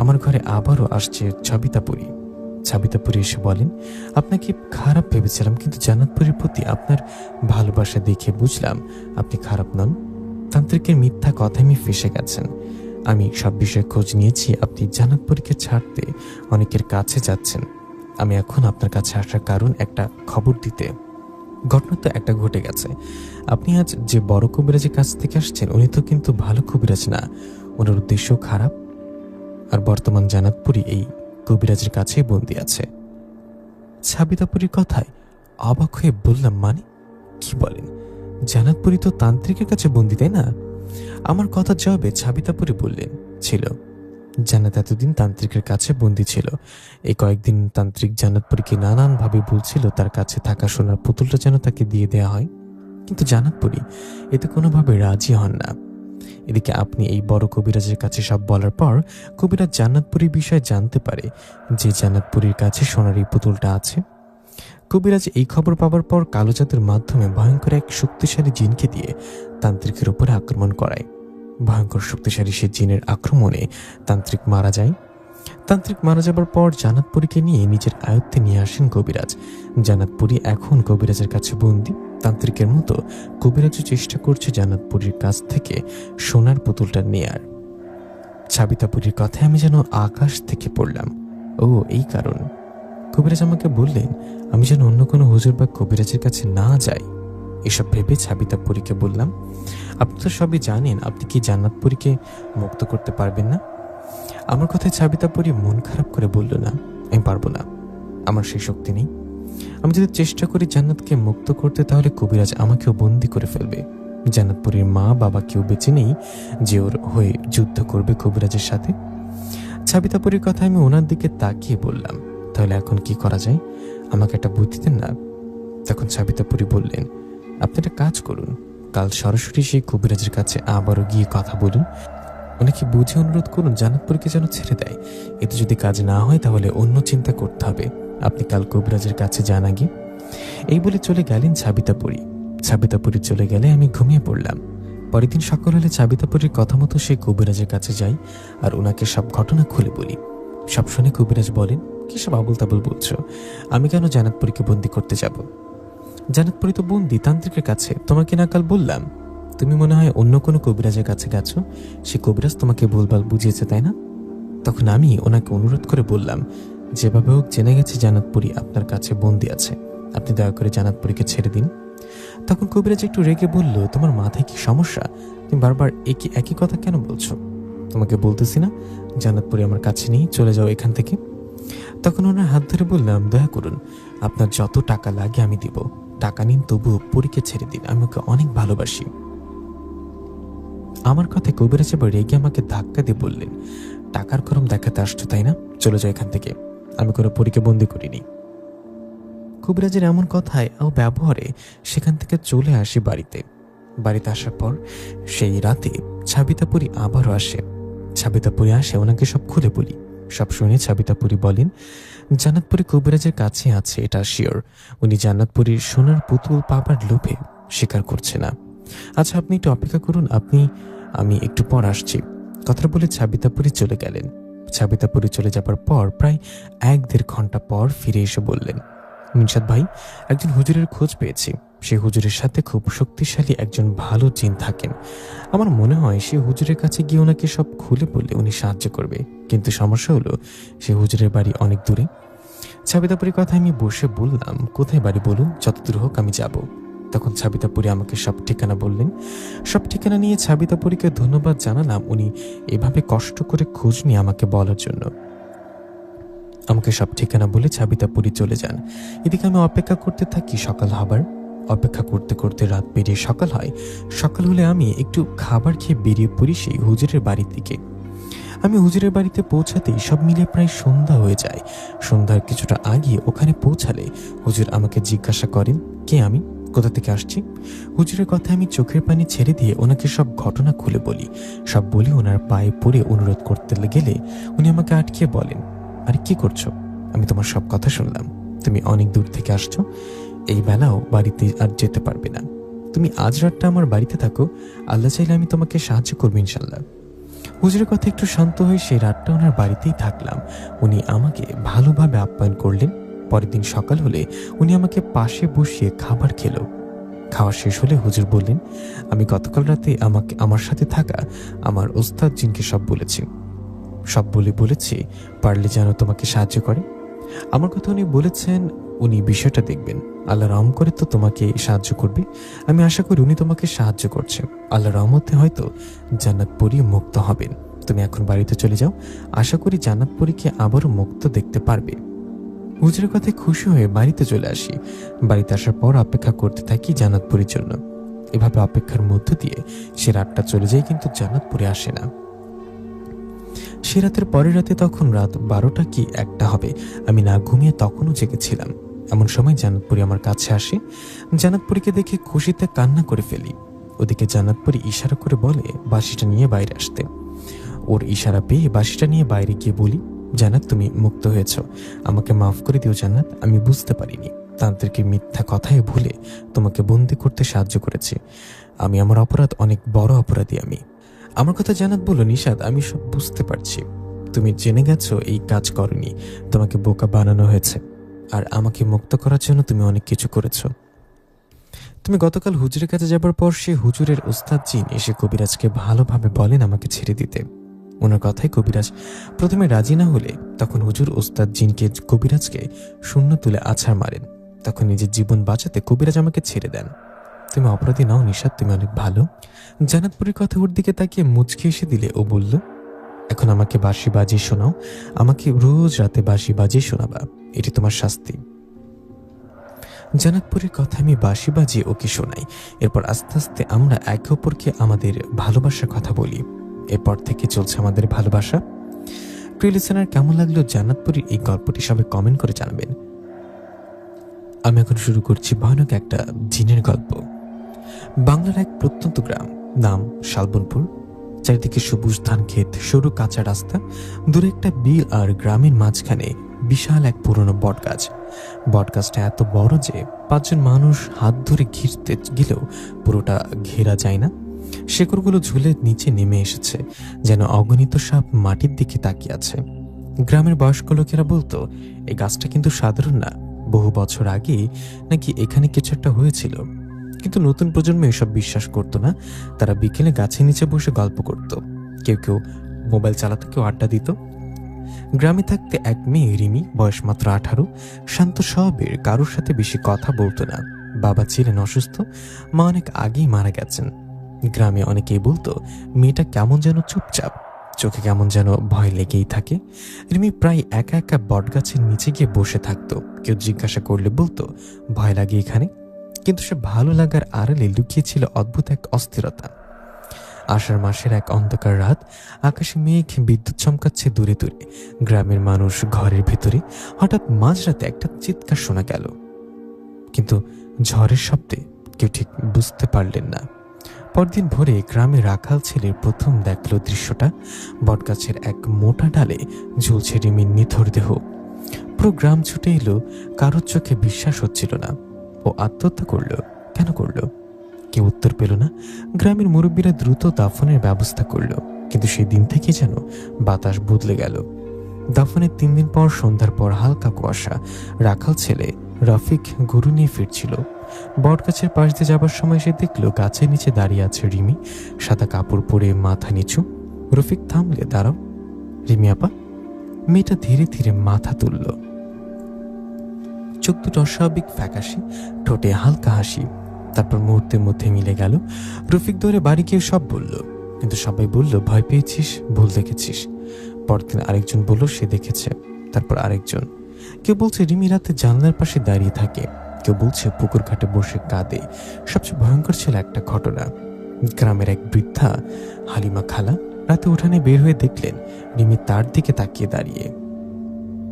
Speaker 1: আমার ঘরে আবারও আসছে সাবিতাপুরী। সাবিতাপুরী এসে বলেন, আপনাকে খারাপ ভেবেছিলাম, কিন্তু জান্নাতপুরীর প্রতি আপনার ভালোবাসা দেখে বুঝলাম আপনি খারাপ নন। তান্ত্রিকের মিথ্যা কথায় আমি ফেঁসে গেছেন। আমি সব বিষয়ে খোঁজ নিয়েছি। আপনি জান্নাতপুরীকে ছাড়তে অনেকের কাছে যাচ্ছেন। আমি এখন আপনার কাছে আসার কারণ একটা খবর দিতে। ঘটনা তো একটা ঘটে গেছে। আপনি আজ যে বড় কবিরাজের কাছ থেকে আসছেন উনি তো কিন্তু ভালো কবিরাজ না, ওনার উদ্দেশ্য খারাপ। আর বর্তমান জান্নাতপুরী এই কবিরাজের কাছেই বন্দি আছে। সাবিতাপুরীর কথায় অবাক হয়ে বললাম, মানে কি বলেন? জান্নাতপুরী তো তান্ত্রিকের কাছে বন্দি, তাই না? আমার কথার জবাবে সাবিতাপুরী বললেন, ছিল। জান্নাত এতদিন তান্ত্রিকের কাছে বন্দি ছিল। এই কয়েকদিন তান্ত্রিক জান্নাতপুরীকে নানানভাবে বলছিল তার কাছে থাকা সোনার পুতুলটা যেন তাকে দিয়ে দেয়া হয়, কিন্তু জান্নাতপুরী এতে কোনোভাবে রাজি হন না। এদিকে আপনি এই বড় কবিরাজের কাছে সব বলার পর কবিরাজ জান্নাতপুরীর বিষয়ে জানতে পারে যে জান্নাতপুরীর কাছে সোনার এই পুতুলটা আছে। কবিরাজ এই খবর পাওয়ার পর কালো জাদুর মাধ্যমে ভয়ঙ্কর এক শক্তিশালী জিনকে দিয়ে তান্ত্রিকের উপরে আক্রমণ করায়। ভয়ঙ্কর শক্তিশালী সে জিনের আক্রমণে তান্ত্রিক মারা যায়। তান্ত্রিক মারা যাবার পর জান্নাতপুরীকে নিয়ে নিজের আয়ত্তে নিয়ে আসেন কবিরাজ। জান্নাতপুরী এখন কবিরাজের কাছে বন্দি। তান্ত্রিকের মতো কবিরাজও চেষ্টা করছে জান্নাতপুরীর কাছ থেকে সোনার পুতুলটা নেয়ার। সাবিতাপুরীর কথায় আমি যেন আকাশ থেকে পড়লাম। ও এই কারণ। কবিরাজ আমাকে বললেন আমি যেন অন্য কোনো হুজুর বা কবিরাজের কাছে না যাই। এসব ভেবে সাবিতাপুরীকে বললাম, আপনি তো সবই জানেন, আপনি কি জান্নাতপুরীকে মুক্ত করতে পারবেন না? আমার কথায় সাবিতাপুরী মন খারাপ করে বলল, না, আমি পারবো না, আমার সেই শক্তি নেই। আমি যদি চেষ্টা করি জান্নাতকে মুক্ত করতে, তাহলে কবিরাজ আমাকেও বন্দি করে ফেলবে। জান্নাতপুরীর মা বাবা কেউ বেঁচে নেই যে ওর হয়ে যুদ্ধ করবে কবিরাজের সাথে। সাবিতাপুরীর কথা আমি ওনার দিকে তাকিয়ে বললাম, তাহলে এখন কি করা যায়? আমাকে একটা বুদ্ধি দেন না। তখন সাবিতাপুরী বললেন, আপনি একটা কাজ করুন, কাল সরাসরি সেই কবিরাজের কাছে আবারও গিয়ে কথা বলুন। ওনাকে বুঝে অনুরোধ করুন জান্নাতপুরীকে যেন ছেড়ে দেয়। এতে যদি কাজ না হয় তাহলে অন্য চিন্তা করতে হবে। আপনি কাল কবিরাজের কাছে যান আগে। এই বলে চলে গেলেন সাবিতাপুরী। সাবিতাপুরী চলে গেলে আমি ঘুমিয়ে পড়লাম। পরের দিন সকাল হলে সাবিতাপুরীর কথা মতো সেই কবিরাজের কাছে যাই আর ওনাকে সব ঘটনা খুলে বলি। সব শুনে কবিরাজ বলেন, কি সব আবুল তাবুল বলছো? আমি কেন জান্নাতপুরীকে বন্দি করতে যাব? জান্নাতপুরি তো বন্দি তান্ত্রিকের কাছে, তোমাকে না কাল বললাম। তুমি মনে হয় অন্য কোনো কবিরাজের কাছে গেছো, সে কবিরাজ তোমাকে ভুলভাল বুঝিয়েছে, তাই না? তখন আমি ওনাকে অনুরোধ করে বললাম, যেভাবে হোক জেনে গেছি জান্নাতপুরি আপনার কাছে বন্দি আছে, আপনি দয়া করে জান্নাতপুরিকে ছেড়ে দিন। তখন কবিরাজ একটু রেগে বলল, তোমার মাথায় কি সমস্যা? তুমি বারবার একই কথা কেন বলছো? তোমাকে বলতেছি না জান্নাতপুরি আমার কাছে নেই, চলে যাও এখান থেকে। তখন ওনার হাত ধরে বললাম, দয়া করুন, আপনার যত টাকা লাগে আমি দিব, টাকা নিন, তবুও পরীকে ছেড়ে দিন, আমি ওকে অনেক ভালোবাসি। আমার কথায় কবিরাজ এবার রেগে আমাকে ধাক্কা দিয়ে বললেন, টাকার গরম দেখাতে আসছো তাই না, চলে যাও এখান থেকে, আমি কোনো পরীকে বন্দি করিনি। কবিরাজের এমন কথায় ও ব্যবহারে সেখান থেকে চলে আসি বাড়িতে। বাড়িতে আসার পর সেই রাতে সাবিতাপুরি আবারও আসে। সাবিতাপুরি আসে, ওনাকে সব খুলে বলি। সব শুনে সাবিতাপুরি বলেন, জান্নাতপুরি কবিরাজের কাছে আছে, এটা শিওর। উনি জান্নাতপুরীর সোনার পুতুল পাবার লোভে স্বীকার করছে না। আচ্ছা, আপনি একটু অপেক্ষা করুন, আমি একটু পর আসছি। কথা বলে সাবিতাপুরি চলে গেলেন। সাবিতাপুরি চলে যাবার পর প্রায় 1-1.5 ঘন্টা পর ফিরে এসে বললেন, মিনসাদ ভাই, একজন হুজুরের খোঁজ পেয়েছি। সেই হুজুরের সাথে খুব শক্তিশালী একজন ভালো জিন থাকেন। আমার মনে হয় সে হুজুরের কাছে গিয়ে ওনাকে সব খুলে বললে উনি সাহায্য করবে, কিন্তু সমস্যা হলো সে হুজুরের বাড়ি অনেক দূরে। সাবিতাপুরির কথা আমি বসে বললাম, কোথায় বাড়ি বলুন, যত দূর হোক আমি যাব। তখন সাবিতাপুরি আমাকে সব ঠিকানা বললেন। সব ঠিকানা নিয়ে সাবিতাপুরিকে ধন্যবাদ জানালাম, উনি এভাবে কষ্ট করে খোঁজ নিয়ে আমাকে বলার জন্য। আমাকে সব ঠিকানা বলে সাবিতাপুরি চলে যান। এদিকে আমি অপেক্ষা করতে থাকি সকাল হবার। অপেক্ষা করতে করতে রাত পেরিয়ে সকাল হয়। সকাল হলে আমি একটু খাবার খেয়ে বেরিয়ে পড়ি সেই হুজুরের বাড়ির দিকে। আমি হুজুরের বাড়িতে পৌঁছাতেই সব মিলে প্রায় সন্ধ্যা হয়ে যায়। সন্ধ্যার কিছুটা আগে ওখানে পৌঁছালে হুজুর আমাকে জিজ্ঞাসা করেন, কে আমি, কোথা থেকে আসছি। হুজুরের কথা আমি চোখের পানি ছেড়ে দিয়ে ওনাকে সব ঘটনা খুলে বলি। সব বলি ওনার পায়ে পড়ে অনুরোধ করতে গেলে উনি আমাকে আটকে বলেন, আরে কি করছো, আমি তোমার সব কথা শুনলাম, তুমি অনেক দূর থেকে আসছো, এই বেলাও বাড়িতে আর যেতে পারবে না, তুমি আজ রাতটা আমার বাড়িতে থাকো, আল্লাহ চাইলে আমি তোমাকে সাহায্য করবো ইনশাল্লাহ। হুজুরের কথা একটু শান্ত হয়ে সেই রাতটা ওনার বাড়িতেই থাকলাম। উনি আমাকে ভালোভাবে আপ্যায়ন করলেন। পরের দিন সকাল হলে উনি আমাকে পাশে বসিয়ে খাবার খেলো। খাওয়া শেষ হলে হুজুর বললেন, আমি গতকাল রাতে আমার সাথে থাকা আমার ওস্তাদ জিনকে সব বলেছি, সব বলেছি পারলে যেন তোমাকে সাহায্য করে। আমার কথা উনি বলেছেন উনি বিষয়টা দেখবেন, আল্লাহ রহম করে তো তোমাকে সাহায্য করবে। আমি আশা করি উনি তোমাকে সাহায্য করছে, আল্লাহ রহমতে হয়তো জান্নাতপুরি মুক্ত হবেন। তুমি এখন বাড়িতে চলে যাও, আশা করি জান্নাতপুরীকে আবারও মুক্ত দেখতে পারবে। হুজুরের কথায় খুশি হয়ে বাড়িতে চলে আসি। বাড়িতে আসার পর অপেক্ষা করতে থাকি জান্নাতপুরীর জন্য। এভাবে অপেক্ষার মধ্য দিয়ে সে রাতটা চলে যায়, কিন্তু জান্নাতপুরি আসে না। সে রাতের পরের রাতে, তখন রাত 12টা কি 1টা হবে, আমি না ঘুমিয়ে তখনও জেগেছিলাম। এমন সময় জান্নাতপুরি আমার কাছে আসে। জান্নাতপুরিকে দেখে খুশিতে কান্না করে ফেলি। ওদিকে জান্নাতপুরি ইশারা করে বলে বাঁশিটা নিয়ে বাইরে আসতে। ওর ইশারা পেয়ে বাঁশিটা নিয়ে বাইরে গিয়ে বলি, জান্নাত তুমি মুক্ত হয়েছ, আমাকে মাফ করে দিও জান্নাত, আমি বুঝতে পারিনি, তান্ত্রিকের মিথ্যা কথায় ভুলে তোমাকে বন্দি করতে সাহায্য করেছি, আমি আমার অপরাধ, অনেক বড় অপরাধী আমি। আমার কথা জান্নাত বলল, নিশাদ আমি সব বুঝতে পারছি, তুমি জেনে গেছো এই কাজ করনি, তোমাকে বোকা বানানো হয়েছে, আর আমাকে মুক্ত করার জন্য তুমি অনেক কিছু করেছো। তুমি গতকাল হুজুরের কাছে যাবার পর সে হুজুরের ওস্তাদ জিন এসে কবিরাজকে ভালোভাবে বলেন আমাকে ছেড়ে দিতে। ওনার কথায় কবিরাজ প্রথমে রাজি না হলে তখন হুজুর ওস্তাদ জিনকে কবিরাজকে শূন্য তুলে আছাড় মারেন। তখন নিজের জীবন বাঁচাতে কবিরাজ আমাকে ছেড়ে দেন। তুমি অপরাধী নাও নিশাদ, তুমি অনেক ভালো। জান্নাতপুরীর কথা ওর দিকে তাকিয়ে মুচকি এসে দিলে ও বলল, এখন আমাকে বাঁশি বাজিয়ে শোনাও, আমাকে রোজ রাতে বাঁশি বাজিয়ে শোনাবা, এটি তোমার শাস্তি। জান্নাতপুরীর কথা আমি বাঁশি বাজিয়ে ওকে শোনাই। এরপর আস্তে আস্তে আমরা একে অপরকে আমাদের ভালোবাসার কথা বলি। এরপর থেকে চলছে আমাদের ভালোবাসা। প্রিয় লিসেনার, কেমন লাগলো জান্নাতপুরীর এই গল্পটি সবাই কমেন্ট করে জানাবেন। আমি এখন শুরু করছি ভয়ানক একটা জিনের গল্প। বাংলার এক প্রত্যন্ত গ্রাম, নাম শালবনপুর। চারিদিকে সবুজ ধান ক্ষেত, সরু কাঁচা রাস্তা, দূরে একটা বিল, আর গ্রামের মাঝখানে বিশাল এক পুরনো বটগাছ। বটগাছটা এত বড় যে 5 জন মানুষ হাত ধরে ঘিরতে গেলেও পুরোটা ঘেরা যায় না। শেকড়গুলো ঝুলে নিচে নেমে এসেছে, যেন অগণিত সাপ মাটির দিকে তাকিয়ে আছে। গ্রামের বয়স্ক লোকেরা বলতো, এই গাছটা কিন্তু সাধারণ না, বহু বছর আগে নাকি এখানে কিছু একটা হয়েছিল, কিন্তু নতুন প্রজন্ম এসব বিশ্বাস করতো না। তারা বিকেলে গাছের নিচে বসে গল্প করত, কেউ কেউ মোবাইল চালাতো, কেউ আড্ডা দিত। গ্রামে থাকতে এক মেয়ে রিমি, বয়স মাত্র 18, শান্ত স্বভাবের, কারোর সাথে বেশি কথা বলতো না। বাবা ছিলেন অসুস্থ, মা অনেক আগেই মারা গেছেন। গ্রামে অনেকেই বলতো মেয়েটা কেমন যেন চুপচাপ, চোখে কেমন যেন ভয় লেগেই থাকে। রিমি প্রায় একা একা বটগাছের নিচে গিয়ে বসে থাকতো। কেউ জিজ্ঞাসা করলে বলতো ভয় লাগে এখানে, কিন্তু সে ভালো লাগার আড়ালে লুকিয়েছিল অদ্ভুত এক অস্থিরতা। আষাঢ় মাসের এক অন্ধকার রাত, আকাশে মেঘ, বিদ্যুৎ চমকাচ্ছে দূরে দূরে। গ্রামের মানুষ ঘরের ভিতরে। হঠাৎ মাঝরাতে একটা চিৎকার শোনা গেল, কিন্তু ঝড়ের শব্দে কেউ ঠিক বুঝতে পারলেন না। পরদিন ভোরে গ্রামে রাখাল ছেলের প্রথম দেখল দৃশ্যটা। বটগাছের এক মোটা ডালে ঝুলছে রিমির নিথর দেহ। পুরো গ্রাম ছুটে এলো, কারোর চোখে বিশ্বাস হচ্ছিল না। ও আত্মহত্যা করলো, কেন করলো? কেউ উত্তর পেল না। গ্রামের মুরব্বীরা দ্রুত দাফনের ব্যবস্থা করলো, কিন্তু সেই দিন থেকে যেন বাতাস বদলে গেল। দাফনের 3 দিন পর সন্ধ্যার পর হালকা কুয়াশা। রাখাল ছেলে রফিক গরু নিয়ে ফিরছিল। বটগাছের পাশ দিয়ে যাবার সময় সে দেখলো গাছের নিচে দাঁড়িয়ে আছে রিমি, সাদা কাপড় পরে, মাথা নিচু। রফিক থামলে, দাঁড়াও। রিমি আপা। মেয়েটা ধীরে ধীরে মাথা তুলল, চোখ দুটো অস্বাভাবিক ফ্যাকাশে, ঠোঁটে হালকা হাসি। তারপর মুহূর্তের মধ্যে মিলে গেল। রফিক দৌড়ে বাড়ি গিয়ে সব বলল, কিন্তু সবাই বলল ভয় পেয়েছিস, ভুল দেখেছিস। পরদিন আরেকজন বলল সে দেখেছে, তারপর আরেকজন। কেউ বলছে রিমি রাতে জানলার পাশে দাঁড়িয়ে থাকে, কেউ বলছে পুকুর ঘাটে বসে কাঁদে। সবচেয়ে ভয়ঙ্কর ছিল একটা ঘটনা। গ্রামের এক বৃদ্ধা, হালিমা খালা, রাতে উঠানে বের হয়ে দেখলেন রিমি তার দিকে তাকিয়ে দাঁড়িয়ে।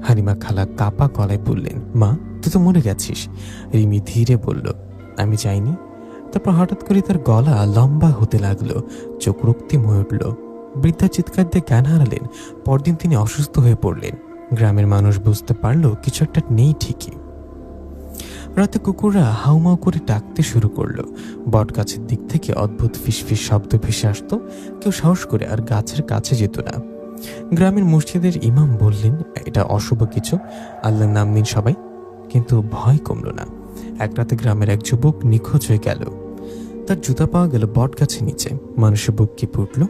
Speaker 1: হালিমা খালা কাপা গলায় বললেন, মা তুই তো মরে গেছিস। রিমি ধীরে বলল, আমি যাইনি। তারপর হঠাৎ করে তার গলা লম্বা হতে লাগলো, চোখ রক্তিম হয়ে উঠল। বৃদ্ধা চিৎকার দিয়ে জ্ঞান হারালেন। পরদিন তিনি অসুস্থ হয়ে পড়লেন। গ্রামের মানুষ বুঝতে পারলো কিছু একটা নেই ঠিকই। রাতে কুকুররা হাউমাউ করে ডাকতে শুরু করলো। বট গাছের দিক থেকে অদ্ভুত ফিসফিস শব্দ ভেসে আসতো। কেউ সাহস করে আর গাছের কাছে যেত না। গ্রামের মসজিদের ইমাম বললেন এটা অশুভ কিছু, আল্লাহর নাম নিন সবাই। কিন্তু ভয় কমল না। এক রাতে গ্রামের এক যুবক নিখোঁজ হয়ে গেল। তার জুতা পাওয়া গেল বট গাছের নিচে। মানুষের বুক কেঁপে উঠল।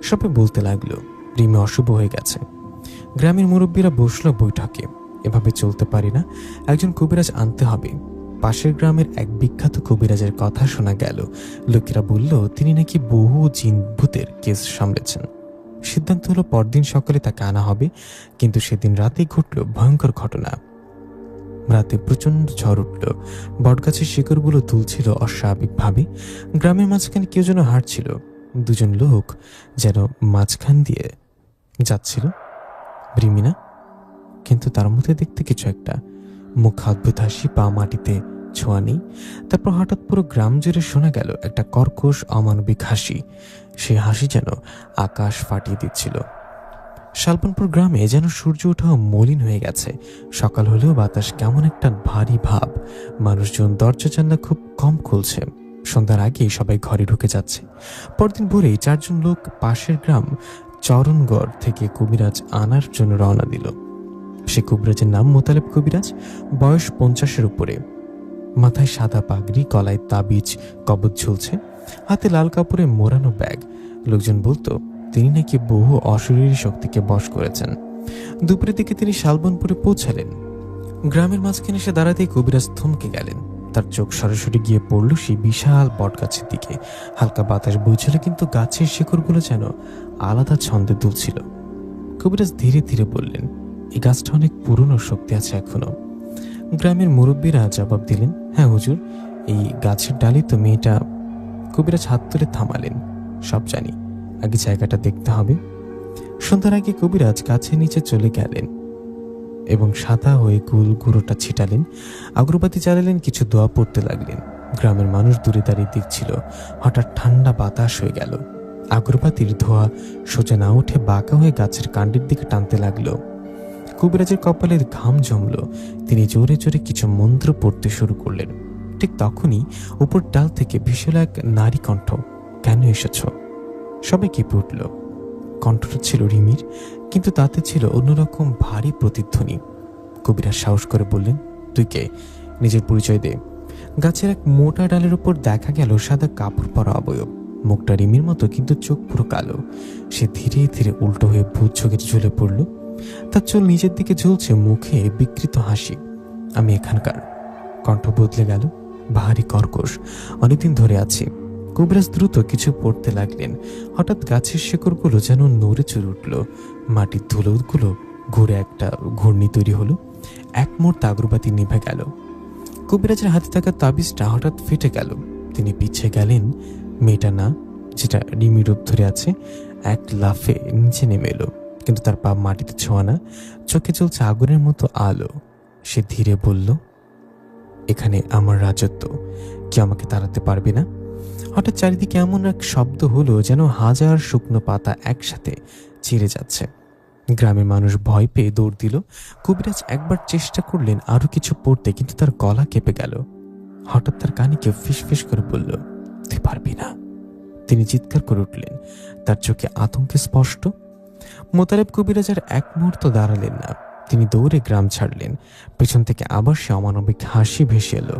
Speaker 1: সবাই বলতে লাগলো রিমি অশুভ হয়ে গেছে। গ্রামের মুরব্বীরা বসলো বৈঠকে। এভাবে চলতে পারি না, একজন কবিরাজ আনতে হবে। পাশের গ্রামের এক বিখ্যাত কবিরাজের কথা শোনা গেল। লোকেরা বলল তিনি নাকি বহু জিন ভূতের কেস সামলেছেন। সিদ্ধান্ত হলো পরদিন সকালে তাকে আনা হবে। কিন্তু সেদিন রাতেই ঘটল ভয়ঙ্কর ঘটনা। রাতে প্রচন্ড ঝড় উঠল। বটগাছের শিকড়গুলো দুলছিল অস্বাভাবিকভাবে। গ্রামের মাঝখানে কেউ যেন হাঁটছিল। দুজন লোক যেন মাঝখান দিয়ে যাচ্ছিল। রিমি না, কিন্তু তার মধ্যে দেখতে কিছু একটা। মুখ অদ্ভুত হাসি, পা মাটিতে ছোঁয়া নেই। তারপর হঠাৎ পুরো গ্রাম জুড়ে শোনা গেল একটা কর্কশ অমানবিক হাসি। সেই হাসি যেন আকাশ ফাটিয়ে দিচ্ছিল। শালবনপুর গ্রামে যেন সূর্য ওঠাও মলিন হয়ে গেছে। সকাল হলেও বাতাস কেমন একটা ভারী ভাব। মানুষজন দরজা জানলা খুব কম খুলছে। সন্ধ্যার আগেই সবাই ঘরে ঢুকে যাচ্ছে। পরদিন ভোরেই 4 জন লোক পাশের গ্রাম চরণগড় থেকে কবিরাজ আনার জন্য রওনা দিল। সে কবিরাজের নাম মোতালেব কবিরাজ, বয়স 50-এর উপরে। মাথায় সাদা পাগড়ি, গলায় তাবিজ কবজ ঝুলছে, হাতে লাল কাপড়ে মোড়ানো ব্যাগ। লোকজন বলতো তিনি নাকি বহু অশরীরী শক্তিকে বশ করেছেন। দুপুরের দিকে তিনি শালবনপুরে পৌঁছালেন। গ্রামের মাঝখানে এসে দাঁড়াতেই কবিরাজ থমকে গেলেন। তার চোখ সরাসরি গিয়ে পড়ল সেই বিশাল বট গাছের দিকে। হালকা বাতাস বইছিল, কিন্তু গাছের শিকড়গুলো যেন আলাদা ছন্দে দুলছিল। কবিরাজ ধীরে ধীরে বললেন, এই গাছটা অনেক পুরনো, শক্তি আছে এখনো। গ্রামের মুরব্বীরা জবাব দিলেন, হ্যাঁ হুজুর, এই গাছের ডালি তো মেয়েটা। কবিরাজ হাত তুলে থামালেন, সব জানি, আগে জায়গাটা দেখতে হবে। সন্ধ্যার আগে কবিরাজ গাছের নিচে চলে গেলেন এবং সাদা হয়ে গোল গুঁড়োটা ছিটালেন। আগরবাতি জ্বালালেন, কিছু দোয়া পড়তে লাগলেন। গ্রামের মানুষ দূরে দাঁড়িয়ে দেখছিল। হঠাৎ ঠান্ডা বাতাস হয়ে গেল। আগরবাতির ধোঁয়া সোজা না উঠে বাঁকা হয়ে গাছের কাণ্ডের দিকে টানতে লাগলো। কবিরাজের কপালের ঘাম জমল। তিনি জোরে জোরে কিছু মন্ত্র পড়তে শুরু করলেন। ঠিক তখনই উপর ডাল থেকে ভেসে এলো এক নারী কণ্ঠ, কেন এসেছ? সবাই কেঁপে উঠল। কণ্ঠটা ছিল রিমির, কিন্তু তাতে ছিল অন্যরকম ভারী প্রতিধ্বনি। কবিরাজ সাহস করে বললেন, তুই কে? নিজের পরিচয় দে। গাছের এক মোটা ডালের উপর দেখা গেল সাদা কাপড় পরা অবয়ব। মুখটা রিমির মতো, কিন্তু চোখ পুরো কালো। সে ধীরে ধীরে উল্টো হয়ে ভূত চোখে ঝুলে পড়ল। তার চুল নিজের দিকে ঝুলছে, মুখে বিকৃত হাসি। আমি এখানকার। কণ্ঠ বদলে গেল, ভারী কর্কশ। অনেকদিন ধরে আছি। কবিরাজ দ্রুত কিছু পড়তে লাগলেন। হঠাৎ গাছের শেকড়গুলো যেন নড়ে চড়ে উঠল। মাটির ধুলোগুলো ঘুরে একটা ঘূর্ণি তৈরি হলো। এক মুহূর্তে আগরবাতি নিভে গেল। কবিরাজের হাতে থাকা তাবিজটা হঠাৎ ফেটে গেল। তিনি পিছিয়ে গেলেন। মেয়েটা না, যেটা রিমি রূপ ধরে আছে, এক লাফে নিচে নেমে এলো, কিন্তু তার পা মাটিতে ছোঁয়া না। চোখে চলছে আগুনের মতো আলো। সে ধীরে বলল, এখানে আমার রাজত্ব, কি আমাকে তাড়াতে পারবে না? হঠাৎ চারিদিকে এমন এক শব্দ হলো যেন হাজার শুকনো পাতা একসাথে ছিঁড়ে যাচ্ছে। গ্রামের মানুষ ভয় পেয়ে দৌড় দিল। কবিরাজ একবার চেষ্টা করলেন আরো কিছু পড়তে, কিন্তু তার গলা কেঁপে গেল। হঠাৎ তার কানে কেউ ফিসফিস করে বলল, তুই পারবি না। তিনি চিৎকার করে উঠলেন, তার চোখে আতঙ্কে স্পষ্ট। মোতালেব কবিরাজ আর এক মুহূর্ত দাঁড়ালেন না। তিনি দৌড়ে গ্রাম ছাড়লেন। পেছন থেকে আবার সে অমানবিক হাসি ভেসে এলো।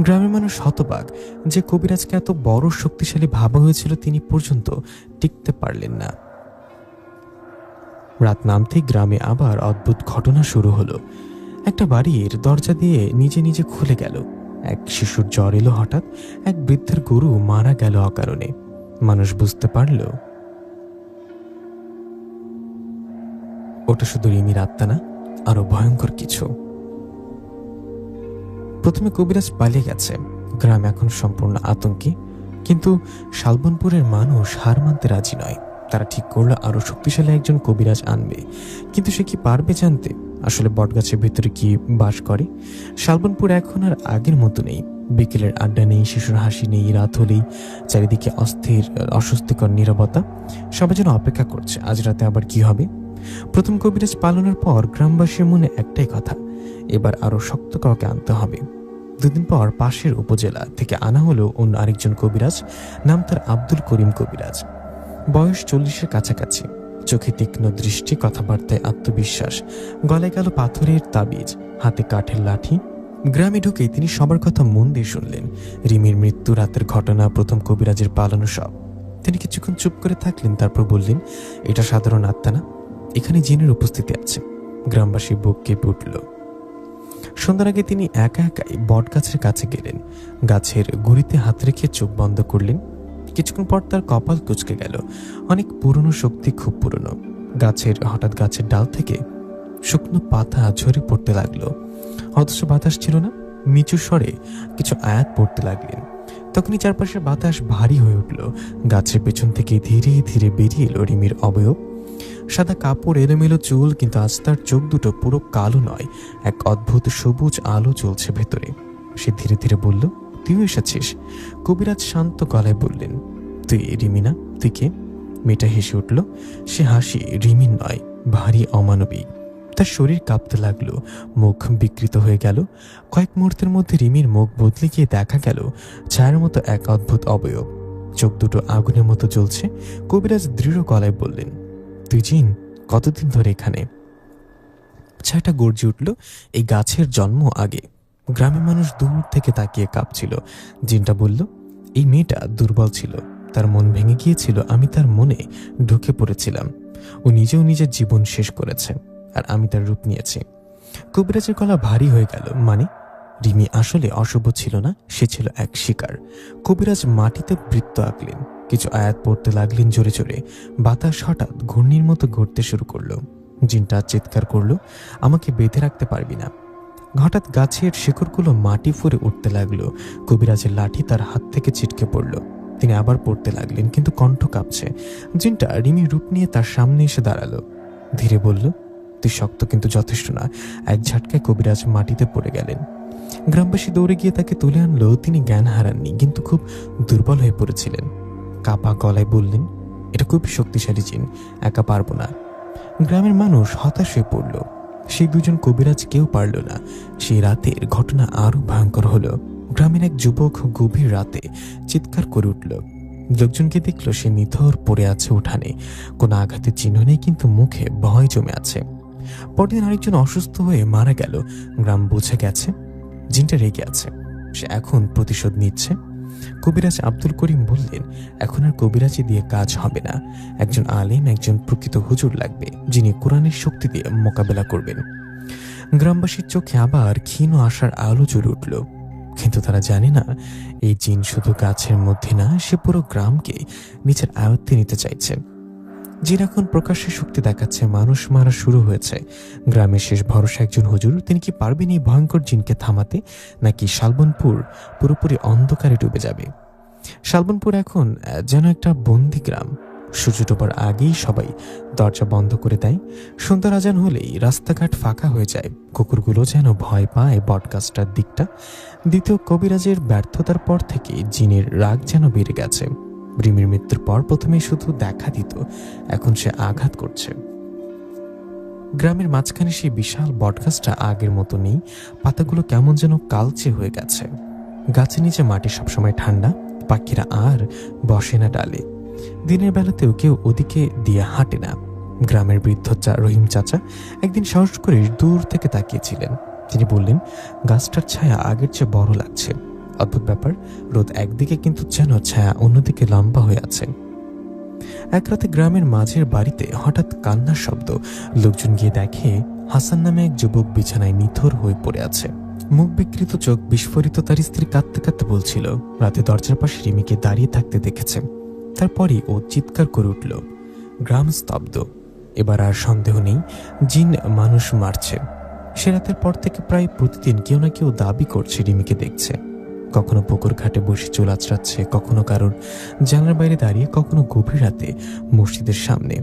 Speaker 1: গ্রামের মানুষ হতবাক যে কবিরাজকে এত বড় শক্তিশালী ভাবা হয়েছিল, তিনি পর্যন্ত টিকতে পারলেন না। রাত নামতেই গ্রামে আবার অদ্ভুত ঘটনা শুরু হলো। একটা বাড়ির দরজা দিয়ে নিজে নিজে খুলে গেল। এক শিশুর জ্বর এলো হঠাৎ। এক বৃদ্ধের গরু মারা গেল অকারণে। মানুষ বুঝতে পারল ওটা শুধু রিমির আত্মা না, আরো ভয়ঙ্কর কিছু। প্রথমে কবিরাজ পালিয়ে গেছে। গ্রাম এখন সম্পূর্ণ আতঙ্কে, কিন্তু শালবনপুরের মানুষ হার মানতে রাজি নয়। তারা ঠিক করলো আরো শক্তিশালী একজন কবিরাজ আনবে, কিন্তু সে কি পারবে জানতে আসলে বটগাছের ভিতরে কি বাস করে? শালবনপুর এখন আর আগের মতো নেই। বিকেলের আড্ডা নেই, শিশুর হাসি নেই। রাত হলেই চারিদিকে অস্থির, অস্বস্তিকর নীরবতা। সবাই যেন অপেক্ষা করছে আজ রাতে আবার কি হবে। প্রথম কবিরাজ পালনের পর গ্রামবাসীর মনে একটাই কথা, এবার আরো শক্ত কাউকে আনতে হবে। দুদিন পর পাশের উপজেলা থেকে আনা হলো অন্য আরেকজন কবিরাজ। নাম তার আব্দুল করিম কবিরাজ। বয়স 40-এর কাছাকাছি। চোখে তীক্ষ্ণ দৃষ্টি, কথাবার্তায় আত্মবিশ্বাস। গলায় গেল পাথরের তাবিজ, হাতে কাঠের লাঠি। গ্রামে ঢুকেই তিনি সবার কথা মন দিয়ে শুনলেন। রিমির মৃত্যু, রাতের ঘটনা, প্রথম কবিরাজের পালানো সব। তিনি কিছুক্ষণ চুপ করে থাকলেন, তারপর বললেন, এটা সাধারণ আত্মা না, এখানে জিনের উপস্থিতি আছে। গ্রামবাসী বুক কেঁপে উঠল। সন্ধ্যার আগে তিনি একা একাই বট গাছের কাছে গেলেন। গাছের গুড়িতে হাত রেখে চোখ বন্ধ করলেন। কিছুক্ষণ পর তার কপাল কুঁচকে গেল। অনেক পুরনো শক্তি, খুব পুরনো। হঠাৎ গাছের ডাল থেকে শুকনো পাতা ঝরে পড়তে লাগলো। অথচ বাতাস ছিল না। নিচু স্বরে কিছু আয়াত পড়তে লাগলেন। তখনই চারপাশের বাতাস ভারী হয়ে উঠল। গাছের পেছন থেকে ধীরে ধীরে বেরিয়ে এলো রিমির অবয়ব। সাদা কাপড়, এলোমেলো চুল, কিন্তু আজ তার চোখ দুটো পুরো কালো নয়, এক অদ্ভুত সবুজ আলো জ্বলছে ভেতরে। সে ধীরে ধীরে বলল, তুই এসেছিস? কবিরাজ শান্ত গলায় বললেন, তুই রিমি না? তুই কে? মেয়েটা হেসে উঠল। সে হাসি রিমির নয়, ভারী অমানবিক। তার শরীর কাঁপতে লাগলো, মুখ বিকৃত হয়ে গেল। কয়েক মুহূর্তের মধ্যে রিমির মুখ বদলে গিয়ে দেখা গেল ছায়ার মতো এক অদ্ভুত অবয়ব। চোখ দুটো আগুনের মতো জ্বলছে। কবিরাজ দৃঢ় গলায় বললেন, তুই জিন? কতদিন ধরে এখানে? ছায়াটা গর্জে উঠল, এই গাছের জন্ম আগে। গ্রামের মানুষ দূর থেকে তাকিয়ে কাঁপছিল। জিনটা বলল, এই মেয়েটা দুর্বল ছিল, তার মন ভেঙে গিয়েছিল, আমি তার মনে ঢুকে পড়েছিলাম। ও নিজেও নিজের জীবন শেষ করেছে, আর আমি তার রূপ নিয়েছি। কবিরাজের গলা ভারী হয়ে গেল। মানে? রিমি আসলে অশুভ ছিল না, সে ছিল এক শিকার। কবিরাজ মাটিতে বৃত্ত আঁকলেন, কিছু আয়াত পড়তে লাগলেন জোরে জোরে। বাতাস হঠাৎ ঘূর্ণির মতো ঘুরতে শুরু করলো। জিনটা চিৎকার করলো, আমাকে বেঁধে রাখতে পারবি না। হঠাৎ গাছের শিকড়গুলো মাটি ফুঁড়ে উঠতে লাগলো। কবিরাজের লাঠি তার হাত থেকে ছিটকে পড়ল। তিনি আবার পড়তে লাগলেন, কিন্তু কণ্ঠ কাঁপছে। জিনটা রিমির রূপ নিয়ে তার সামনে এসে দাঁড়ালো। ধীরে বলল, তুই শক্ত, কিন্তু যথেষ্ট না। এক ঝাটকায় কবিরাজ মাটিতে পড়ে গেলেন। গ্রামবাসী দৌড়ে গিয়ে তাকে তুলে আনলো। তিনি জ্ঞান হারাননি, কিন্তু খুব দুর্বল হয়ে পড়েছিলেন। কাপা গলায় বললেন, এটা খুবই শক্তিশালী জিন, একা পারবো না। গ্রামের মানুষ হতাশ হয়ে পড়ল। সেই দুজন কবিরাজ কেউ পারল না। সেই রাতের ঘটনা আরো ভয়ঙ্কর হলো। গ্রামের এক যুবক গভীর রাতে চিৎকার করে উঠল। লোকজনকে দেখলো সে নিথর পড়ে আছে উঠানে। কোনো আঘাতের চিহ্ন নেই, কিন্তু মুখে ভয় জমে আছে। পরদিন আরেকজন অসুস্থ হয়ে মারা গেল। গ্রাম বুঝে গেছে জিনটা রেগে আছে, সে এখন প্রতিশোধ নিচ্ছে। কবিরাজ আব্দুল করিম বললেন, এখন আর কবিরাজি দিয়ে কাজ হবে না, একজন আলেম, একজন প্রকৃত হুজুর লাগবে, যিনি কোরআনের শক্তি দিয়ে মোকাবেলা করবেন। গ্রামবাসীর চোখে আবার ক্ষীণ আশার আলো জ্বলে উঠল, কিন্তু তারা জানে না এই জিন শুধু গাছের মধ্যে না, সে পুরো গ্রামকে নিজের আয়ত্তে নিতে চাইছে। জিন এখন প্রকাশ্যে শক্তি দেখাচ্ছে, মানুষ মারা শুরু হয়েছে। গ্রামের শেষ ভরসা একজন হুজুর, তিনি কি পারবেন এই ভয়ঙ্কর জিনকে থামাতে, নাকি শালবনপুর পুরোপুরি অন্ধকারে ডুবে যাবে? শালবনপুর এখন যেন একটা বন্দি গ্রাম। সূর্য ডোবার আগেই সবাই দরজা বন্ধ করে দেয়। সন্ধ্যার আজান হলেই রাস্তাঘাট ফাঁকা হয়ে যায়, কুকুরগুলো যেন ভয় পায় বটগাছটার দিকটা। দ্বিতীয় কবিরাজের ব্যর্থতার পর থেকে জিনের রাগ যেন বেড়ে গেছে। রিমির মৃত্যুর পর প্রথমে শুধু দেখা দিত, এখন সে আঘাত করছে। গ্রামের মাঝখানে সেই বিশাল বটগাছটা আগের মতো নেই, পাতাগুলো কেমন যেন কালচে হয়ে গেছে। গাছের নিচে মাটি সবসময় ঠান্ডা, পাখিরা আর বসে না ডালে। দিনের বেলাতেও কেউ ওদিকে দিয়ে হাঁটে না। গ্রামের বৃদ্ধ রহিম চাচা একদিন সাহস করে দূর থেকে তাকিয়েছিলেন। তিনি বললেন, গাছটার ছায়া আগের চেয়ে বড় লাগছে। অদ্ভুত ব্যাপার, রোদ একদিকে কিন্তু যেন ছায়া অন্যদিকে লম্বা হয়ে আছে। এক রাতে গ্রামের মাঝের বাড়িতে হঠাৎ কান্নার শব্দ। লোকজন গিয়ে দেখে হাসান নামে এক যুবক বিছানায় নিথর হয়ে পড়ে আছে। মুখ বিকৃত, চোখ বিস্ফোরিত। তার স্ত্রী কাঁদতে কাঁদতে বলছিল, রাতে দরজার পাশে রিমিকে দাঁড়িয়ে থাকতে দেখেছে। তারপরই ও চিৎকার করে উঠল। গ্রাম স্তব্ধ। এবার আর সন্দেহ নেই, জিন মানুষ মারছে। সে রাতের পর থেকে প্রায় প্রতিদিন কেউ না কেউ দাবি করছে রিমিকে দেখছে। কখনো পুকুর ঘাটে বসে চুল আঁচড়াচ্ছে, কখনো কারোর জানালার বাইরে দাঁড়িয়ে, কখনো গভীর রাতে মসজিদের সামনে।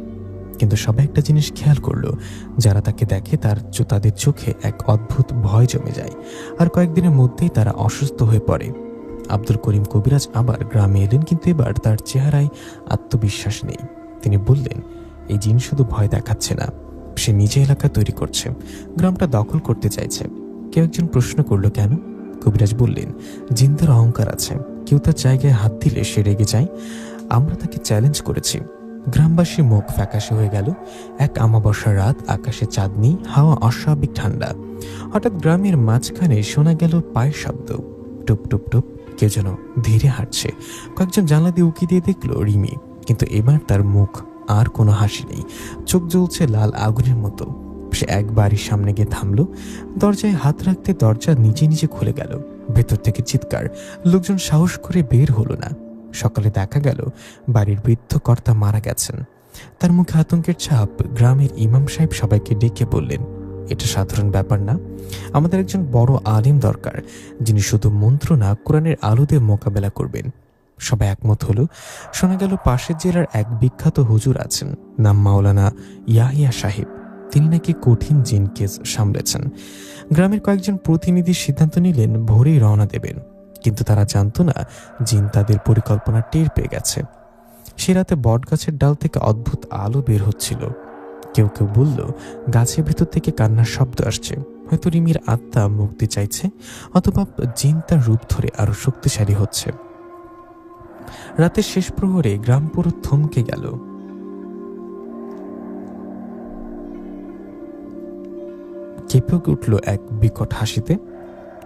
Speaker 1: কিন্তু সবাই একটা জিনিস খেয়াল করলো, যারা তাকে দেখে তাদের চোখে এক অদ্ভুত ভয় জমে যায়। আর কয়েকদিনের মধ্যেই তারা অসুস্থ হয়ে পড়ে। আব্দুল করিম কবিরাজ আবার গ্রামে এলেন, কিন্তু এবার তার চেহারায় আত্মবিশ্বাস নেই। তিনি বললেন, এই জিন শুধু ভয় দেখাচ্ছে না, সে নিজে এলাকা তৈরি করছে, গ্রামটা দখল করতে চাইছে। কেউ একজন প্রশ্ন করলো, কেন? কবিরাজ বললেন, জিনদের অহংকার আছে, কেউ তার জায়গায় হাত দিলে সে রেগে যায়। আমরা তাকে চ্যালেঞ্জ করেছি। গ্রামবাসী মুখ ফ্যাকাশে হয়ে গেল। এক আমাবস্যার রাত, আকাশে চাঁদনি, হাওয়া অস্বাভাবিক ঠান্ডা। হঠাৎ গ্রামের মাঝখানে শোনা গেল পায়ের শব্দ, টুপ টুপ টুপ। কেউ যেন ধীরে হাঁটছে। কয়েকজন জানলা দিয়ে উকি দিয়ে দেখলো রিমি, কিন্তু এবার তার মুখ আর কোনো হাসি নেই, চোখ জ্বলছে লাল আগুনের মতো। সে এক বাড়ির সামনে গিয়ে থামলো। দরজায় হাত রাখতে দরজা নিজে নিজে খুলে গেল। ভেতর থেকে চিৎকার, লোকজন সাহস করে বের হলো না। সকালে দেখা গেল বাড়ির বৃদ্ধ কর্তা মারা গেছেন। তার মুখে আতঙ্কের ছাপ। গ্রামের ইমাম সাহেব সবাইকে ডেকে বললেন, এটা সাধারণ ব্যাপার না, আমাদের একজন বড় আলেম দরকার, যিনি শুধু মন্ত্র না, কোরআনের আলো দিয়ে মোকাবেলা করবেন। সবাই একমত হলো। শোনা গেল পাশের জেলার এক বিখ্যাত হুজুর আছেন, নাম মাওলানা ইয়াহিয়া সাহেব। তিনি নাকি কঠিন জিন কেস সামলেছেন। গ্রামের কয়েকজন প্রতিনিধি সিদ্ধান্ত নিলেন ভোরেই রওনা দেবেন, কিন্তু তারা জানতো না জিন তাদের পরিকল্পনা টের পেয়ে গেছে। সে রাতে বট গাছের ডাল থেকে অদ্ভুত আলো বের হচ্ছিল। কেউ কেউ বলল, গাছের ভেতর থেকে কান্নার শব্দ আসছে, হয়তো রিমির আত্মা মুক্তি চাইছে, অথবা জিন তার রূপ ধরে আরো শক্তিশালী হচ্ছে। রাতের শেষ প্রহরে গ্রাম পুরো থমকে গেল। কেঁপে উঠল এক বিকট হাসিতে,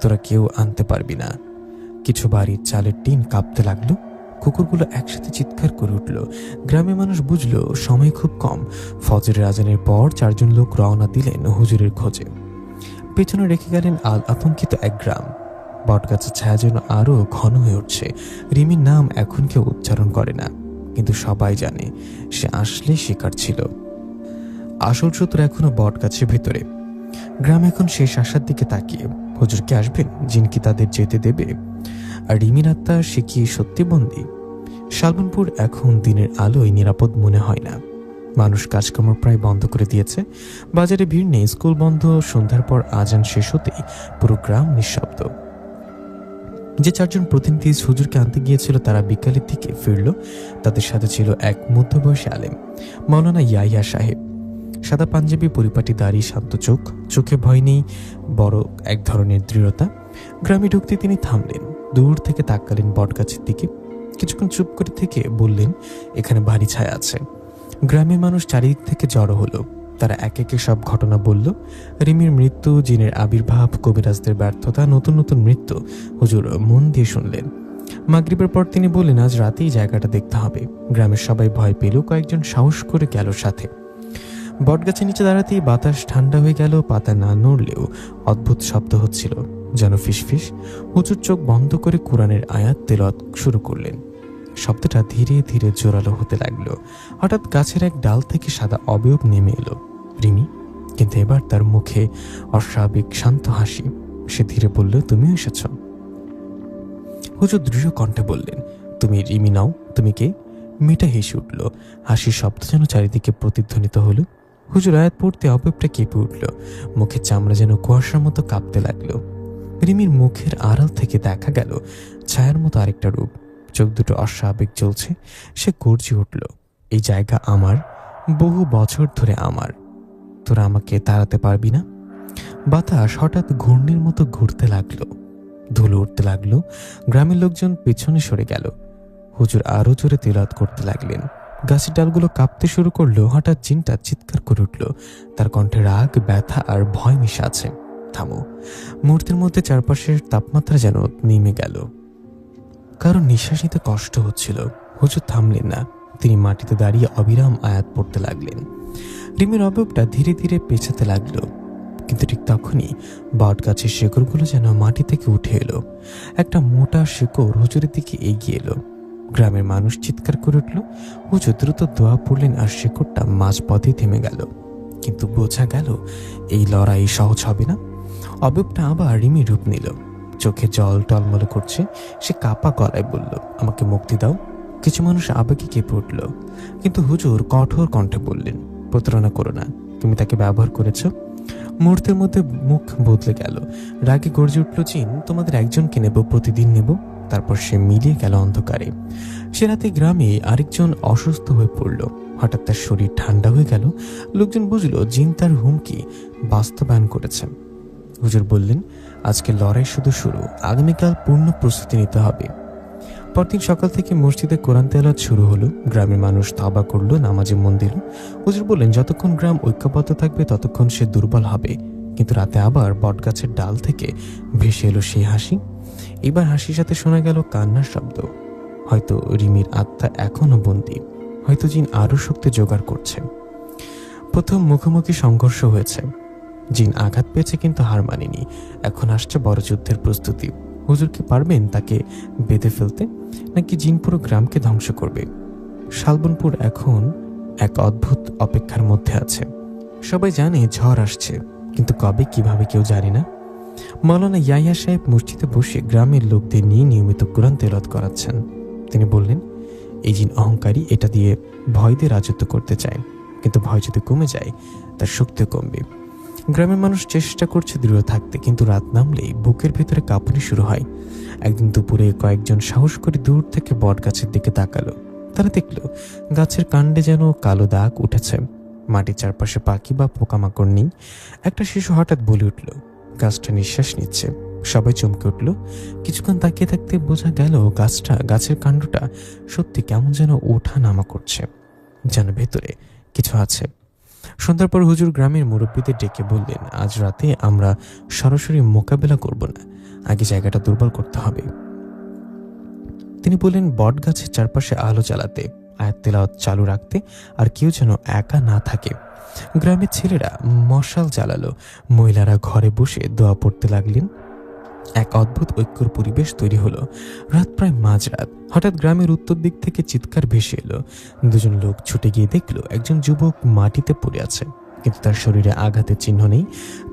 Speaker 1: তোরা কেউ আনতে পারবি না। কিছু বাড়ির চালের টিন কাঁপতে লাগলো। কুকুরগুলো একসাথে চিৎকার করে উঠল। গ্রামের মানুষ বুঝলো সময় খুব কম। ফজরের আজানের পর 4 জন লোক রওনা দিলেন হুজুরের খোঁজে। পেছনে রেখে গেলেন আতঙ্কিত এক গ্রাম। বটগাছের ছায়া যেন আরো ঘন হয়ে উঠছে। রিমির নাম এখন কেউ উচ্চারণ করে না, কিন্তু সবাই জানে সে আসলে শিকার ছিল। আসল সূত্র এখনো বটগাছের ভেতরে। গ্রাম এখন শেষ আশার দিকে তাকিয়ে, হুজুর কি আসবেন? জিন কি তাদের যেতে দেবে? আর রিমির আত্মা, সে কি সত্যি বন্দী? শালবনপুর এখন দিনের আলোয় নিরাপদ মনে হয় না। মানুষ কাজকর্ম প্রায় বন্ধ করে দিয়েছে। বাজারে ভিড় নেই, স্কুল বন্ধ। সন্ধ্যার পর আজান শেষ হতেই পুরো গ্রাম নিঃশব্দ। যে 4 জন প্রতিনিধি হুজুরকে আনতে গিয়েছিল তারা বিকালের দিকে ফিরল। তাদের সাথে ছিল এক মধ্যবয়সী আলেম, মাওলানা ইয়াহিয়া সাহেব। সাদা পাঞ্জাবি, পরিপাটি দাড়ি, শান্ত চোখ, চোখে ভয় নেই, বড় এক ধরনের দৃঢ়তা। গ্রামে ঢুকতে তিনি থামলেন, দূর থেকে তাকালেন বটগাছের দিকে। কিছুক্ষণ চুপ করে থেকে বললেন, এখানে ভারী ছায়া আছে। গ্রামের মানুষ চারিদিক থেকে জড়ো হলো। তারা এক একে সব ঘটনা বলল। রিমির মৃত্যু, জিনের আবির্ভাব, কবিরাজদের ব্যর্থতা, নতুন নতুন মৃত্যু। হুজুর মন দিয়ে শুনলেন। মাগরিবের পর তিনি বললেন, আজ রাতেই জায়গাটা দেখতে হবে। গ্রামের সবাই ভয় পেল, কয়েকজন সাহস করে গেল সাথে। বটগাছের নিচে দাঁড়াতেই বাতাস ঠান্ডা হয়ে গেল, পাতা না নড়লেও অদ্ভুত শব্দ হচ্ছিল, যেন ফিসফিস। হুজুর চোখ বন্ধ করে কোরআনের আয়াত তেলাওয়াত শুরু করলেন। শব্দটা ধীরে ধীরে জোরালো হতে লাগলো। হঠাৎ গাছের এক ডাল থেকে সাদা অবয়ব নেমে এলো। রিমি। কিন্তু এবার তার মুখে অস্বাভাবিক শান্ত হাসি। সে ধীরে বলল, তুমিও এসেছ। হুজুর দৃঢ় কণ্ঠে বললেন, তুমি রিমি নাও। তুমি কে? মেয়েটা হেসে উঠল। হাসির শব্দ যেন চারিদিকে প্রতিধ্বনিত হলো। হুজুর আয়াত পড়তে অবয়বটা কেঁপে উঠল। মুখের চামড়া যেন কুয়াশার মতো কাঁপতে লাগলো। রিমির মুখের আড়াল থেকে দেখা গেল ছায়ার মতো আরেকটা রূপ। চোখ দুটো অস্বাভাবিক জ্বলছে। সে গর্জে উঠল, এই জায়গা আমার, বহু বছর ধরে আমার। তোরা আমাকে তাড়াতে পারবি না। বাতাস হঠাৎ ঘূর্ণির মতো ঘুরতে লাগলো, ধুলো উঠতে লাগলো। গ্রামের লোকজন পেছনে সরে গেল। হুজুর আরো জোরে তেলাওয়াত করতে লাগলেন। গাছের ডালগুলো কাঁপতে শুরু করলো। হঠাৎ জিনটা চিৎকার করে উঠল। তার কণ্ঠে রাগ, ব্যথা আর ভয় মিশে আছে। থামো। মুহূর্তের মধ্যে চারপাশের তাপমাত্রা যেন নেমে গেল। কারণ নিঃশ্বাস নিতে কষ্ট হচ্ছিল। হুজুর থামলেন না। তিনি মাটিতে দাঁড়িয়ে অবিরাম আয়াত পড়তে লাগলেন। রিমির অবয়বটা ধীরে ধীরে পেছাতে লাগলো। কিন্তু ঠিক তখনই বট গাছের শেকড়গুলো যেন মাটি থেকে উঠে এলো। একটা মোটা শেকড় হুজুরের দিকে এগিয়ে এলো। গ্রামের মানুষ চিৎকার করে উঠল। হুজুর দ্রুত দোয়া পড়লেন আর শেকড়টা মাঝপথে থেমে গেল। কিন্তু বোঝা গেল এই লড়াই সহজ হবে না। অবয়বটা আবার রিমি রূপ নিল। চোখে জল টলমল করছে। সে কাপা গলায় বলল, আমাকে মুক্তি দাও। কিছু মানুষ আবেগে কেঁপে উঠল। কিন্তু হুজুর কঠোর কণ্ঠে বললেন, প্রতারণা করো না। তুমি তাকে ব্যবহার করেছ। মুহূর্তের মধ্যে মুখ বদলে গেল। রাগে গর্জে উঠল, জিন, তোমাদের একজনকে নেব, প্রতিদিন নেব। তারপর সে মিলিয়ে গেল অন্ধকারে। সে রাতে গ্রামে আরেকজন অসুস্থ হয়ে পড়ল। হঠাৎ তার শরীর ঠান্ডা হয়ে গেল। লোকজন বুঝল জিন তার হুমকি বাস্তবায়ন করেছে। হুজুর বললেন, আজকে লড়াই শুধু শুরু, আগামীকাল পূর্ণ প্রস্তুতি নিতে হবে। পরদিন সকাল থেকে মসজিদে কোরআন তেলাওয়াত শুরু হলো। গ্রামের মানুষ তওবা করলো, নামাজে মন দিল। হুজুর বললেন, যতক্ষণ গ্রাম ঐক্যবদ্ধ থাকবে ততক্ষণ সে দুর্বল হবে। কিন্তু রাতে আবার বটগাছের ডাল থেকে ভেসে এলো সেই হাসি। এবার হাসির সাথে শোনা গেল কান্নার শব্দ। হয়তো রিমির আত্মা এখনো বন্দী, হয়তো জিন আরো শক্তি জোগাড় করছে। প্রথম মুখোমুখি সংঘর্ষ হয়েছে। জিন আঘাত পেয়েছে কিন্তু হার মানেনি। এখন আসছে বড় যুদ্ধের প্রস্তুতি। হুজুর কি পারবেন তাকে বেঁধে ফেলতে, নাকি জিন পুরো গ্রামকে ধ্বংস করবে? শালবনপুর এখন এক অদ্ভুত অপেক্ষার মধ্যে আছে। সবাই জানে ঝড় আসছে, কিন্তু কবে, কিভাবে কেউ জানে না। মাওলানা ইয়াহিয়া সাহেব মসজিদে বসে গ্রামের লোকদের নিয়ে নিয়মিত কোরআন তেলাওয়াত করাচ্ছেন। তিনি বললেন, এই জিন অহংকারী, এটা দিয়ে ভয় দিয়ে রাজত্ব করতে চায়। কিন্তু ভয় যদি কমে যায়, তার শক্তিও কমবে। গ্রামের মানুষ চেষ্টা করছে দৃঢ় থাকতে, কিন্তু রাত নামলেই বুকের ভেতরে কাঁপুনি শুরু হয়। একদিন দুপুরে কয়েকজন সাহস করে দূর থেকে বট গাছের দিকে তাকালো। তারা দেখল গাছের কাণ্ডে যেন কালো দাগ উঠেছে। মাটির চারপাশে পাখি বা পোকামাকড় নেই। একটা শিশু হঠাৎ বলে উঠল, গাছটা নিঃশ্বাস নিচ্ছে। সবাই চমকে উঠল। কিছুক্ষণ তাকিয়ে থাকতে বোঝা গেল গাছের কাণ্ডটা সত্যি কেমন যেন ওঠা নামা করছে, যেন ভেতরে কিছু আছে। সন্ধ্যার পর হুজুর গ্রামের মুরব্বীদের ডেকে বললেন, আজ রাতে আমরা সরাসরি মোকাবেলা করব না, আগে জায়গাটা দুর্বল করতে হবে। তিনি বললেন, বট গাছের চারপাশে আলো জ্বালাতে, আয়াত তেলাওয়াত চালু রাখতে, আর কেউ যেন একা না থাকে। গ্রামের ছেলেরা মশাল জ্বালালো। মহিলারা ঘরে বসে দোয়া পড়তে লাগলেন। এক অদ্ভুত ঐক্যর পরিবেশ তৈরি হলো। রাত প্রায় মাঝরাত। হঠাৎ গ্রামের উত্তর দিক থেকে চিৎকার ভেসে এলো। দুজন লোক ছুটে গিয়ে দেখলো একজন যুবক মাটিতে পড়ে আছে, কিন্তু তার শরীরে আঘাতের চিহ্ন নেই।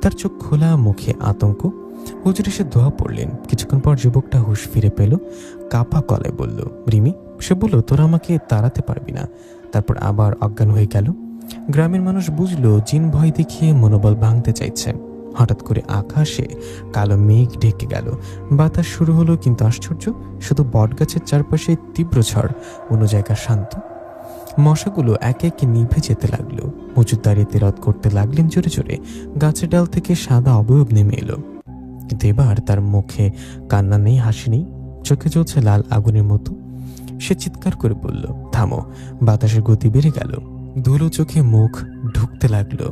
Speaker 1: তার চোখ খোলা, মুখে আতঙ্ক। হুজুর এসে দোয়া পড়লেন। কিছুক্ষণ পর যুবকটা হুঁশ ফিরে পেল। কাপা গলায় বলল, রিমি। সে বলল, তোরা আমাকে তাড়াতে পারবি না। তারপর আবার অজ্ঞান হয়ে গেল। গ্রামের মানুষ বুঝলো জিন ভয় দেখিয়ে মনোবল ভাঙতে চাইছে। হঠাৎ করে আকাশে কালো মেঘ ঢেকে গেল। বাতাস শুরু হলো, কিন্তু আশ্চর্য, শুধু বটগাছের চারপাশে তীব্র ঝড়, অন্য জায়গা শান্ত। মশাগুলো একে একে নিভে যেতে লাগলো। হুজুর দাঁড়িয়ে তেলাওয়াত করতে লাগলেন জোরে জোরে। গাছের ডাল থেকে সাদা অবয়ব নেমে এলো। কিন্তু এবার তার মুখে কান্না নেই, হাসি নেই, চোখে জ্বলছে লাল আগুনের মতো। সে চিৎকার করে বলল, থামো। বাতাসের গতি বেড়ে গেল। ধুলো চোখে মুখ ঢুকতে লাগলো।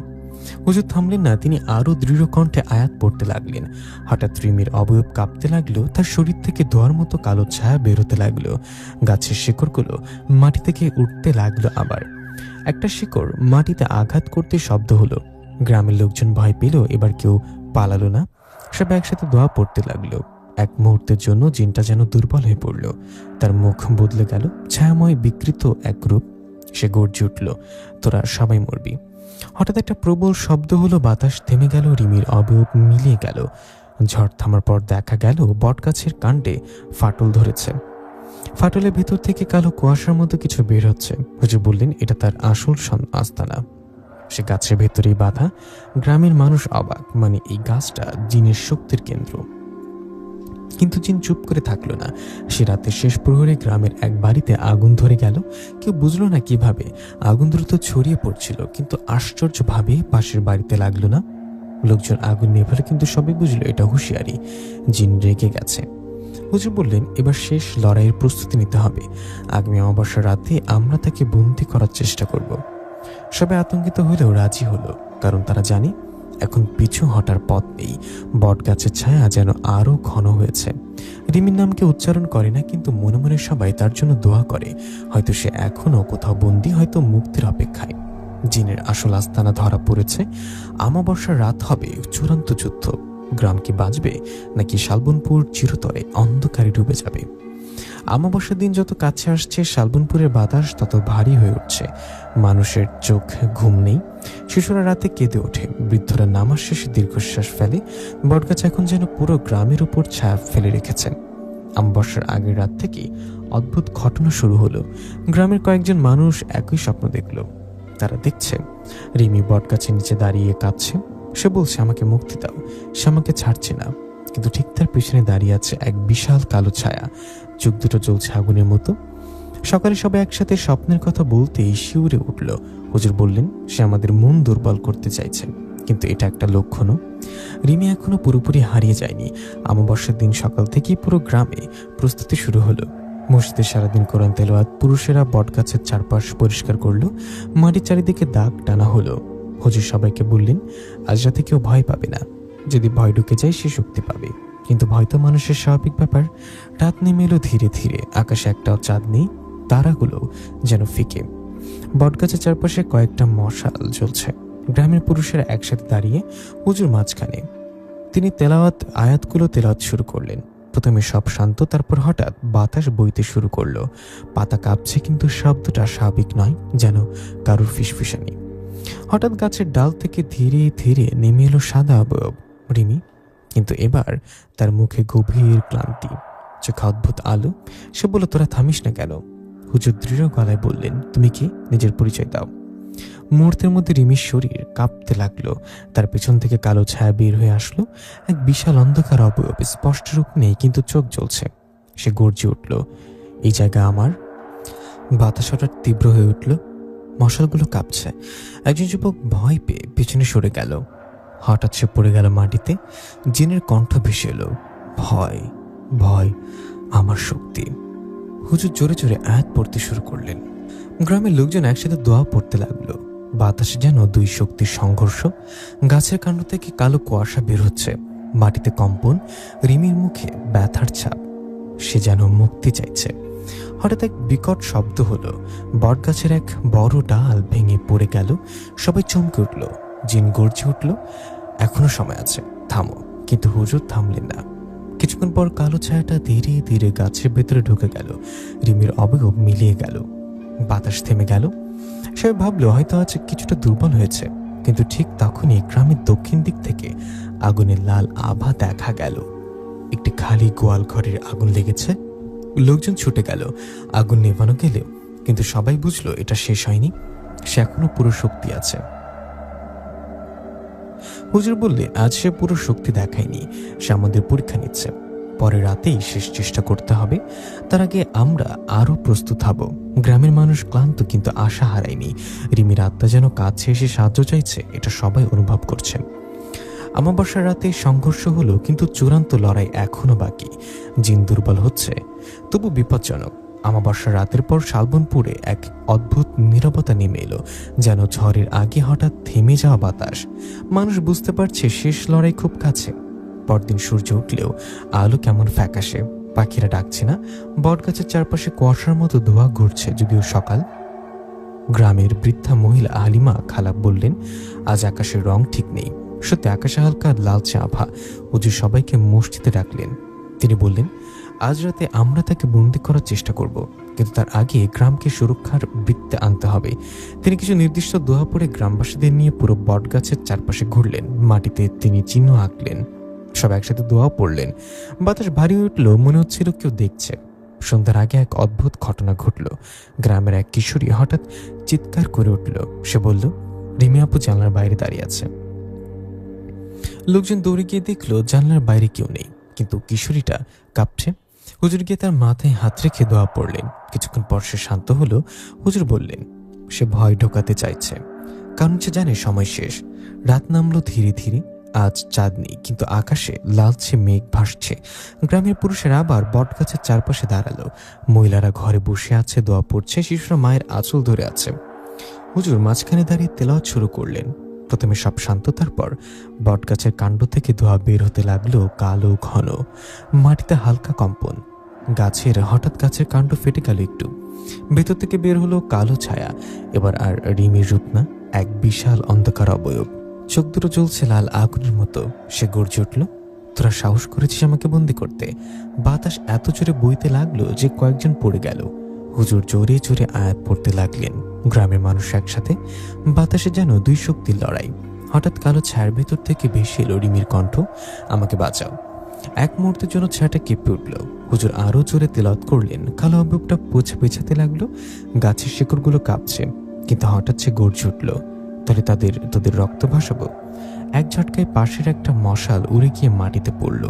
Speaker 1: হুজুর থামলেন না, তিনি আরো দৃঢ় কণ্ঠে আয়াত পড়তে লাগলেন। হঠাৎ রিমির অবয়ব কাঁপতে লাগলো, তার শরীর থেকে ধোঁয়ার মতো কালো ছায়া বেরোতে লাগলো। গাছের শিকড়গুলো মাটি থেকে উঠতে লাগলো। আবার একটা শিকড় মাটিতে আঘাত করতে শব্দ হলো। গ্রামের লোকজন ভয় পেল, এবার কেউ পালালো না, সব একসাথে দোয়া পড়তে লাগলো। এক মুহূর্তের জন্য জিনটা যেন দুর্বল হয়ে পড়ল, তার মুখ বদলে গেল, ছায়াময় বিকৃত এক রূপ। সে গর্জে উঠল, তোরা সবাই মরবি। হঠাৎ একটা প্রবল শব্দ হলো, বাতাস থেমে গেল, রিমির অবয়ব মিলিয়ে গেল। ঝড় থামার পর দেখা গেল বটগাছের কাণ্ডে ফাটল ধরেছে। ফাটলের ভেতর থেকে কালো কুয়াশার মতো কিছু বের হচ্ছে। হুজুর বললেন, এটা তার আসল আস্তানা। সে গাছের ভেতরেই বাঁধা। গ্রামের মানুষ অবাক, মানে এই গাছটা জিনের শক্তির কেন্দ্র। কিন্তু জিন চুপ করে থাকলো না। সে রাতের শেষ প্রহরে গ্রামের এক বাড়িতে আগুন ধরে গেল। কেউ বুঝলো না কিভাবে। আগুন দ্রুত ছড়িয়ে পড়ছিল, কিন্তু আশ্চর্যভাবে পাশের বাড়িতে লাগলো না। লোকজন আগুন নেভালো, কিন্তু সবাই বুঝলো এটা হুঁশিয়ারি, জিন রেগে গেছে। হুজুর বললেন, এবার শেষ লড়াইয়ের প্রস্তুতি নিতে হবে। আগামী অমাবস্যার রাতে আমরা তাকে বন্দী করার চেষ্টা করব। সবাই আতঙ্কিত হলেও রাজি হলো, কারণ তারা জানে এখন পিছু হটার পথ নেই। বট গাছের ছায়া যেন আরো ঘন হয়েছে। রিমির নামকে উচ্চারণ করে না, কিন্তু মনে মনে সবাই তার জন্য দোয়া করে। হয়তো সে এখনো কোথাও বন্দী, হয়তো মুক্তির অপেক্ষায়। জিনের আসল আস্তানা ধরা পড়েছে। অমাবস্যার রাত হবে চূড়ান্ত যুদ্ধ। গ্রাম কি বাঁচবে, নাকি শালবনপুর চিরতরে অন্ধকারে ডুবে যাবে? অমাবস্যার দিন যত কাছে আসছে, শালবনপুরের বাতাস তত ভারী হয়ে উঠছে। মানুষের চোখ ঘুম নেই। শিশুরা রাতে কেঁদে ওঠে, বৃদ্ধরা নামাজ শেষে দীর্ঘশ্বাস ফেলে। বটগাছ এখন যেন পুরো গ্রামের উপর ছায়া ফেলে রেখেছেন। অমাবস্যার আগের রাত থেকে অদ্ভুত ঘটনা শুরু হলো। গ্রামের কয়েকজন মানুষ একই স্বপ্ন দেখল। তারা দেখছে রিমি বটগাছের নিচে দাঁড়িয়ে কাঁদছে। সে বলছে, আমাকে মুক্তি দাও, সে আমাকে ছাড়ছে না। কিন্তু ঠিক তার পিছনে দাঁড়িয়ে আছে এক বিশাল কালো ছায়া, চোখ দুটো জ্বলছে আগুনের মতো। সকালে সবাই একসাথে স্বপ্নের কথা বলতেই শিউরে উঠল। হুজুর বললেন, সে আমাদের মন দুর্বল করতে চাইছে, কিন্তু এটা একটা লক্ষণও। রিমি এখনো পুরোপুরি হারিয়ে যায়নি। অমাবস্যার দিন সকাল থেকেই পুরো গ্রামে প্রস্তুতি শুরু হলো। মসজিদে সারাদিন কোরআন তেলাওয়াত, পুরুষেরা বটগাছের চারপাশ পরিষ্কার করলো, মাটির চারিদিকে দাগ টানা হলো। হুজুর সবাইকে বললেন, আজ রাতে কেউ ভয় পাবে না। যদি ভয় ঢুকে যায়, সে শক্তি পাবে। কিন্তু ভয় তো মানুষের স্বাভাবিক ব্যাপার। রাত নেমে এলো ধীরে ধীরে। আকাশে একটাও চাঁদ নেই, তারাগুলো যেন ফিকে। বটগাছের চারপাশে কয়েকটা মশাল জ্বলছে। গ্রামের পুরুষেরা একসাথে দাঁড়িয়ে, হুজুর মাঝখানে। তিনি আয়াতগুলো তেলাওয়াত শুরু করলেন। প্রথমে সব শান্ত, তারপর হঠাৎ বাতাস বইতে শুরু করলো। পাতা কাঁপছে, কিন্তু শব্দটা স্বাভাবিক নয়, যেন কারুর ফিসফিসানি। হঠাৎ গাছের ডাল থেকে ধীরে ধীরে নেমে এলো সাদা অবয়ব, রিমি। কিন্তু এবার তার মুখে গভীর ক্লান্তি, চোখে অদ্ভুত আলো। সে বলল, তোরা থামিস না কেন? হুজুর দৃঢ় গলায় বললেন, তুমি কি? নিজের পরিচয় দাও। মুহূর্তের মধ্যে রিমির শরীর কাঁপতে লাগলো। তার পেছন থেকে কালো ছায়া বের হয়ে আসলো। এক বিশাল অন্ধকার অবয়ব, স্পষ্ট রূপ নেই, কিন্তু চোখ জ্বলছে। সে গর্জে উঠল, এই জায়গা আমার। বাতাস হঠাৎ তীব্র হয়ে উঠল, মশালগুলো কাঁপছে। একজন যুবক ভয় পেয়ে পিছনে সরে গেল। হঠাৎ সে পড়ে গেল মাটিতে। জিনের কণ্ঠ ভেসে এলো, ভয়, ভয় আমার শক্তি। হুজুর জোরে জোরে আয়াত পড়তে শুরু করলেন। গ্রামের লোকজন একসাথে দোয়া পড়তে লাগলো। বাতাসে যেন দুই শক্তির সংঘর্ষ। গাছের কাণ্ড থেকে কালো কুয়াশা বের হচ্ছে, মাটিতে কম্পন, রিমির মুখে ব্যথার ছাপ। সে যেন মুক্তি চাইছে। হঠাৎ এক বিকট শব্দ হলো। বটগাছের এক বড় ডাল ভেঙে পড়ে গেল। সবাই চমকে উঠল। জিন গর্জে উঠল, এখনো সময় আছে, থামো। কিন্তু হুজুর থামলেন না। কিছুক্ষণ পর কালো ছায়াটা ধীরে ধীরে গাছের ভেতরে ঢুকে গেল। রিমির অবয়ব মিলিয়ে গেল। বাতাস থেমে গেল। সে ভাবলো হয়তো আজ কিছুটা দুর্বল হয়েছে। কিন্তু ঠিক তখনই গ্রামের দক্ষিণ দিক থেকে আগুনের লাল আভা দেখা গেল। একটি খালি গোয়াল ঘরের আগুন লেগেছে। লোকজন ছুটে গেল। আগুন নেভানো গেলেও কিন্তু সবাই বুঝলো এটা শেষ হয়নি। সে এখনো পুরো শক্তি আছে। হুজুর বললেন, আজ সে পুরো শক্তি দেখায়নি, সে আমাদের পরীক্ষা নিচ্ছে। পরে রাতেই শেষ চেষ্টা করতে হবে। তার আগে আমরা আরো প্রস্তুত হব। গ্রামের মানুষ ক্লান্ত, কিন্তু আশা হারায়নি। রিমির আত্মা যেন কাছে এসে সাহায্য চাইছে, এটা সবাই অনুভব করছে। অমাবস্যার রাতে সংঘর্ষ হলো, কিন্তু চূড়ান্ত লড়াই এখনো বাকি। জিন দুর্বল হচ্ছে, তবু বিপজ্জনক। আমাবস্যা রাতের পর শালবনপুরে এক অদ্ভুত নীরবতা নেমে এলো, যেন ঝড়ের আগে হঠাৎ থেমে যাওয়া বাতাস। মানুষ বুঝতে পারছে শেষ লড়াই খুব কাছে। পরদিন সূর্য উঠলেও আলো কেমন ফ্যাকাশে, পাখিরা ডাকছে না, বটগাছের চারপাশে কুয়াশার মতো ধোঁয়া ঘুরছে। যদিও সকাল। গ্রামের বৃদ্ধা মহিলা হালিমা খালা বললেন, আজ আকাশের রং ঠিক নেই। সত্যি আকাশে হালকা লালচে আভা। হুজুর সবাইকে মসজিদে ডাকলেন। তিনি বললেন, আজ রাতে আমরা তাকে বন্দি করার চেষ্টা করব, কিন্তু তার আগে গ্রামকে সুরক্ষার বৃত্তে আনতে হবে। তিনি কিছু নির্দিষ্ট দোয়া পড়ে গ্রামবাসীদের নিয়ে পুরো বটগাছের চারপাশে ঘুরলেন। মাটিতে তিনি চিহ্ন আঁকলেন। সব একসাথে দোয়া পড়লেন। বাতাস ভারী উঠল, মনে হচ্ছিল কেউ দেখছে। সন্ধ্যার আগে এক অদ্ভুত ঘটনা ঘটল। গ্রামের এক কিশোরী হঠাৎ চিৎকার করে উঠল। সে বলল, রিমি আপু জানলার বাইরে দাঁড়িয়ে আছে। লোকজন দৌড়ে গিয়ে দেখলো জানলার বাইরে কেউ নেই, কিন্তু কিশোরীটা কাঁপছে। হুজুর গিয়ে তার মাথায় হাত রেখে দোয়া পড়লেন। কিছুক্ষণ পর সে শান্ত হলো। হুজুর বললেন, সে ভয় ঢোকাতে চাইছে, কারণ সে জানে সময় শেষ। রাত নামলো ধীরে ধীরে। আজ চাঁদ নেই, কিন্তু আকাশে লালচে মেঘ ভাসছে। গ্রামের পুরুষেরা আবার বটগাছের চারপাশে দাঁড়ালো। মহিলারা ঘরে বসে আছে, দোয়া পড়ছে। শিশুরা মায়ের আঁচল ধরে আছে। হুজুর মাঝখানে দাঁড়িয়ে তেলাওয়াত শুরু করলেন। প্রথমে সব শান্ত, তারপর বটগাছের কাণ্ড থেকে ধোঁয়া বের হতে লাগলো, কালো ঘন। মাটিতে হালকা কম্পন। হঠাৎ গাছের কাণ্ড ফেটে গেল একটু। ভেতর থেকে বের হলো কালো ছায়া। এবার আর রিমির রূপ না, এক বিশাল অন্ধকার অবয়ব। চোখ দুটো জ্বলছে লাল আগুনের মতো। সে গর্জে উঠল, তোরা সাহস করেছিস আমাকে বন্দি করতে? বাতাস এত জোরে বইতে লাগলো যে কয়েকজন পড়ে গেল। হুজুর জোরে জোরে আয়াত পড়তে লাগলেন। গ্রামের মানুষ একসাথে। বাতাসে যেন দুই শক্তির লড়াই। হঠাৎ কালো ছায়ার ভেতর থেকে ভেসে এলো রিমির কণ্ঠ, আমাকে বাঁচাও। এক মুহূর্তের জন্য ছায়াটা কেঁপে উঠল। হুজুর আরো জোরে তেলাওয়াত করলেন। কালো অবয়বটা পেছাতে লাগলো। গাছের শিকড়গুলো কাঁপছে, কিন্তু হঠাৎ সে গর্জে উঠল, তাহলে তোদের রক্ত ভাসাবো। এক ঝটকায় পাশের একটা মশাল উড়ে গিয়ে মাটিতে পড়ল।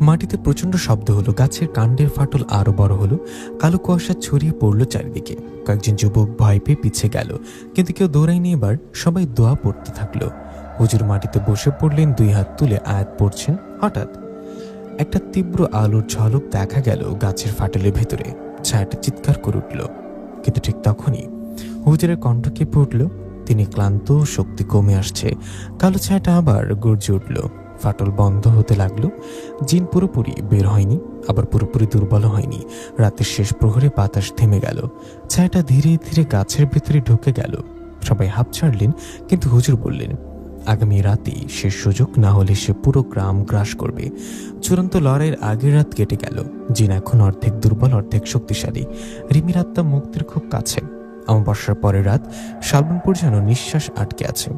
Speaker 1: মাটিতে প্রচন্ড শব্দ হলো। গাছের কাণ্ডের ফাটল আরো বড় হলো। কালো কুয়াশা ছড়িয়ে পড়লো চারিদিকে। কয়েকজন যুবক ভয় পেয়ে পিছিয়ে গেল, কিন্তু কেউ দৌড়ায়নি। এবার সবাই দোয়া পড়তে থাকলো। হুজুর মাটিতে বসে পড়লেন, দুই হাত তুলে আয়াত পড়ছেন। হঠাৎ একটা তীব্র আলোর ঝলক দেখা গেল গাছের ফাটলের ভেতরে। ছায়াটা চিৎকার করে উঠল, কিন্তু ঠিক তখনই হুজুরের কণ্ঠ কেঁপে উঠল। তিনি ক্লান্ত, শক্তি কমে আসছে। কালো ছায়াটা আবার গর্জে উঠল। ফাটল বন্ধ হতে লাগলো। জিন পুরোপুরি বের হয়নি, আবার পুরোপুরি দুর্বল হয়নি। রাতের শেষ প্রহরে বাতাস থেমে গেল। ছায়াটা ধীরে ধীরে গাছের ভেতরে ঢুকে গেল। সবাই হাঁপ ছাড়লেন, কিন্তু হুজুর বললেন, আগামী রাতেই শেষ সুযোগ, না হলে সে পুরো গ্রাম গ্রাস করবে। চূড়ান্ত লড়াইয়ের আগের রাত কেটে গেল। জিন এখন অর্ধেক দুর্বল, অর্ধেক শক্তিশালী। রিমির আত্মা মুক্তির খুব কাছে। অমাবস্যার পরের রাত শালবনপুর যেন নিঃশ্বাস আটকে আছে।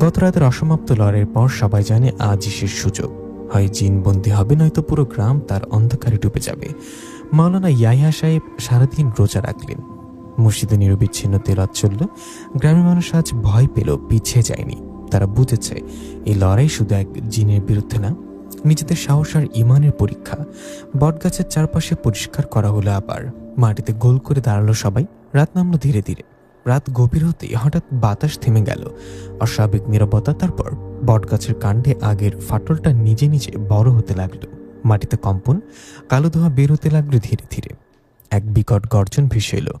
Speaker 1: গত রাতের অসমাপ্ত লড়াইয়ের পর সবাই জানে আজই শেষ সুযোগ। হয় জিন বন্দী হবে, নয়তো পুরো গ্রাম তার অন্ধকারে ডুবে যাবে। মাওলানা ইয়াহিয়া সাহেব সারাদিন রোজা রাখলেন। মসজিদে নিরবিচ্ছিন্ন তেলাওয়াত চলল। গ্রামের মানুষ আজ ভয় পেল, পিছিয়ে যায়নি। তারা বুঝেছে এই লড়াই শুধু এক জিনের বিরুদ্ধে না, নিজেদের সাহস আর ইমানের পরীক্ষা। বটগাছের চারপাশে পরিষ্কার করা হলো। আবার মাটিতে গোল করে দাঁড়ালো সবাই। রাত নামলো ধীরে ধীরে। রাত গভীর হতেই হঠাৎ বাতাস থেমে গেল। অস্বাভাবিক নীরবতা। তারপর বটগাছের কাণ্ডে আগের ফাটলটা নিজে নিজে বড় হতে লাগলো। মাটিতে কম্পন। কালো ধোঁয়া বের হতে লাগলো ধীরে ধীরে। এক বিকট গর্জন ভেসে এলো।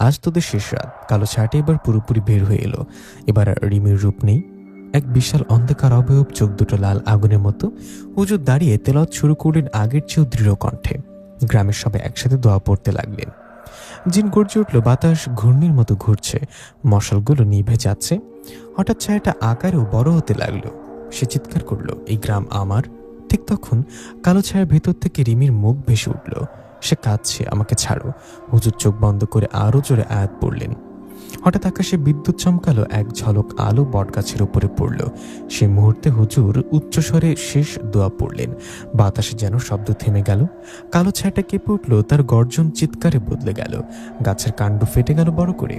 Speaker 1: আজ তোদের শেষ রাত। কালো ছায়াটা এবার পুরোপুরি বের হয়ে এলো। এবার আর রিমির রূপ নেই। এক বিশাল অন্ধকার অবয়ব, চোখ দুটো লাল আগুনের মতো। হুজুর দাঁড়িয়ে তেলাওয়াত শুরু করলেন আগের চেয়েও দৃঢ় কণ্ঠে। গ্রামের সবাই একসাথে দোয়া পড়তে লাগলেন। জিন গর্জে উঠল। বাতাস ঘূর্ণির মতো ঘুরছে। মশালগুলো নিভে যাচ্ছে। হঠাৎ ছায়াটা আকারেও বড় হতে লাগলো। সে চিৎকার করলো, এই গ্রাম আমার। ঠিক তখন কালো ছায়ার ভেতর থেকে রিমির মুখ ভেসে উঠল। সে কাঁদছে, আমাকে ছাড়ো। হুজুর চোখ বন্ধ করে আরো জোরে আয়াত পড়লেন। হঠাৎ আকাশে বিদ্যুৎ চমকালো। এক ঝলক আলো বটগাছের উপরে পড়ল। সেই মুহূর্তে হুজুর উচ্চস্বরে শেষ দোয়া পড়লেন। বাতাসে যেন শব্দ থেমে গেল। কালো ছায়াটা কেঁপে উঠল। তার গর্জন চিৎকারে বদলে গেল। গাছের কাণ্ড ফেটে গেল বড় করে।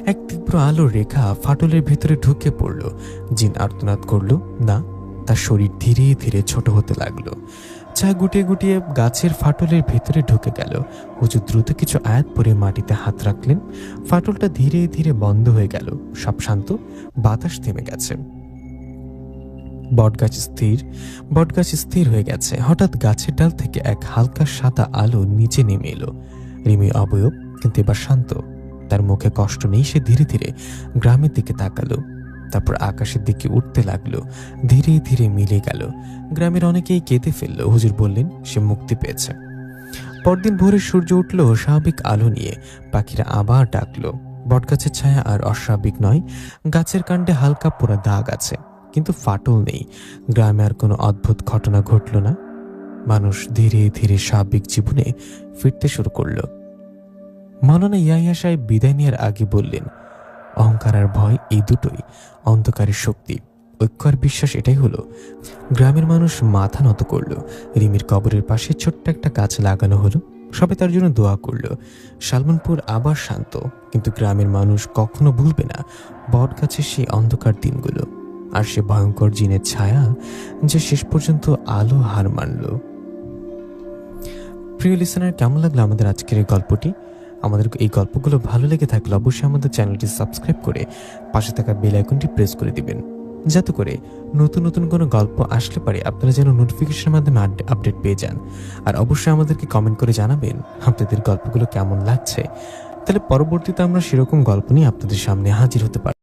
Speaker 1: এক তীব্র আলোর রেখা ফাটলের ভেতরে ঢুকে পড়ল। জিন আর্তনাদ করল, না। তার শরীর ধীরে ধীরে ছোট হতে লাগলো। ছায়া গুটিয়ে গুটিয়ে গাছের ফাটলের ভেতরে ঢুকে গেল। হুজুর দ্রুত কিছু আয়াত পরে মাটিতে হাত রাখলেন। ফাটলটা ধীরে ধীরে বন্ধ হয়ে গেল। সব শান্ত। বাতাস থেমে গেছে। বটগাছ স্থির হয়ে গেছে। হঠাৎ গাছের ডাল থেকে এক হালকা সাদা আলো নিচে নেমে এলো। রিমি অবয়ব, কিন্তু এবার শান্ত। তার মুখে কষ্ট নেই। সে ধীরে ধীরে গ্রামের দিকে তাকালো, তারপর আকাশের দিকে উঠতে লাগলো। ধীরে ধীরে মিলে গেল। গ্রামের অনেকেই কেঁদে ফেলল। হুজুর বললেন সে মুক্তি পেয়েছে। পরদিন ভোরে সূর্য উঠল স্বাভাবিক আলো নিয়ে। পাখিরা আবার ডাকলো। বটগাছের ছায়া আর অস্বাভাবিক নয়। গাছের কাণ্ডে হালকা পোড়া দাগ আছে, কিন্তু ফাটল নেই। গ্রামে আর কোনো অদ্ভুত ঘটনা ঘটল না। মানুষ ধীরে ধীরে স্বাভাবিক জীবনে ফিরতে শুরু করল। মাওলানা ইয়াহিয়া সাহেব বিদায় নেওয়ার আগে বললেন, অহংকার আর ভয় এই দুটোই অন্ধকারের শক্তি। ঐক্য আর বিশ্বাস এটাই হলো। গ্রামের মানুষ মাথা নত করল। রিমির কবরের পাশে ছোট্ট একটা গাছ লাগানো হলো। সবাই তার জন্য দোয়া করল। সালমানপুর আবার শান্ত, কিন্তু গ্রামের মানুষ কখনো ভুলবে না বট গাছের সেই অন্ধকার দিনগুলো আর সে ভয়ঙ্কর জিনের ছায়া যে শেষ পর্যন্ত আলো হার মানল। প্রিয় লিসেনার, কেমন লাগলো আমাদের আজকের এই গল্পটি? আমাদের এই গল্পগুলো ভালো লেগে থাকলে অবশ্যই আমাদের চ্যানেলটি সাবস্ক্রাইব করে পাশে থাকা বেল আইকনটি প্রেস করে দিবেন, যাতে করে নতুন নতুন কোনো গল্প আসলে পারে আপনারা যেন নোটিফিকেশনের মাধ্যমে আপডেট পেয়ে যান। আর অবশ্যই আমাদেরকে কমেন্ট করে জানাবেন আপনাদের গল্পগুলো কেমন লাগছে। তাহলে পরবর্তীতে আমরা সেরকম গল্প নিয়ে আপনাদের সামনে হাজির হতে পারি।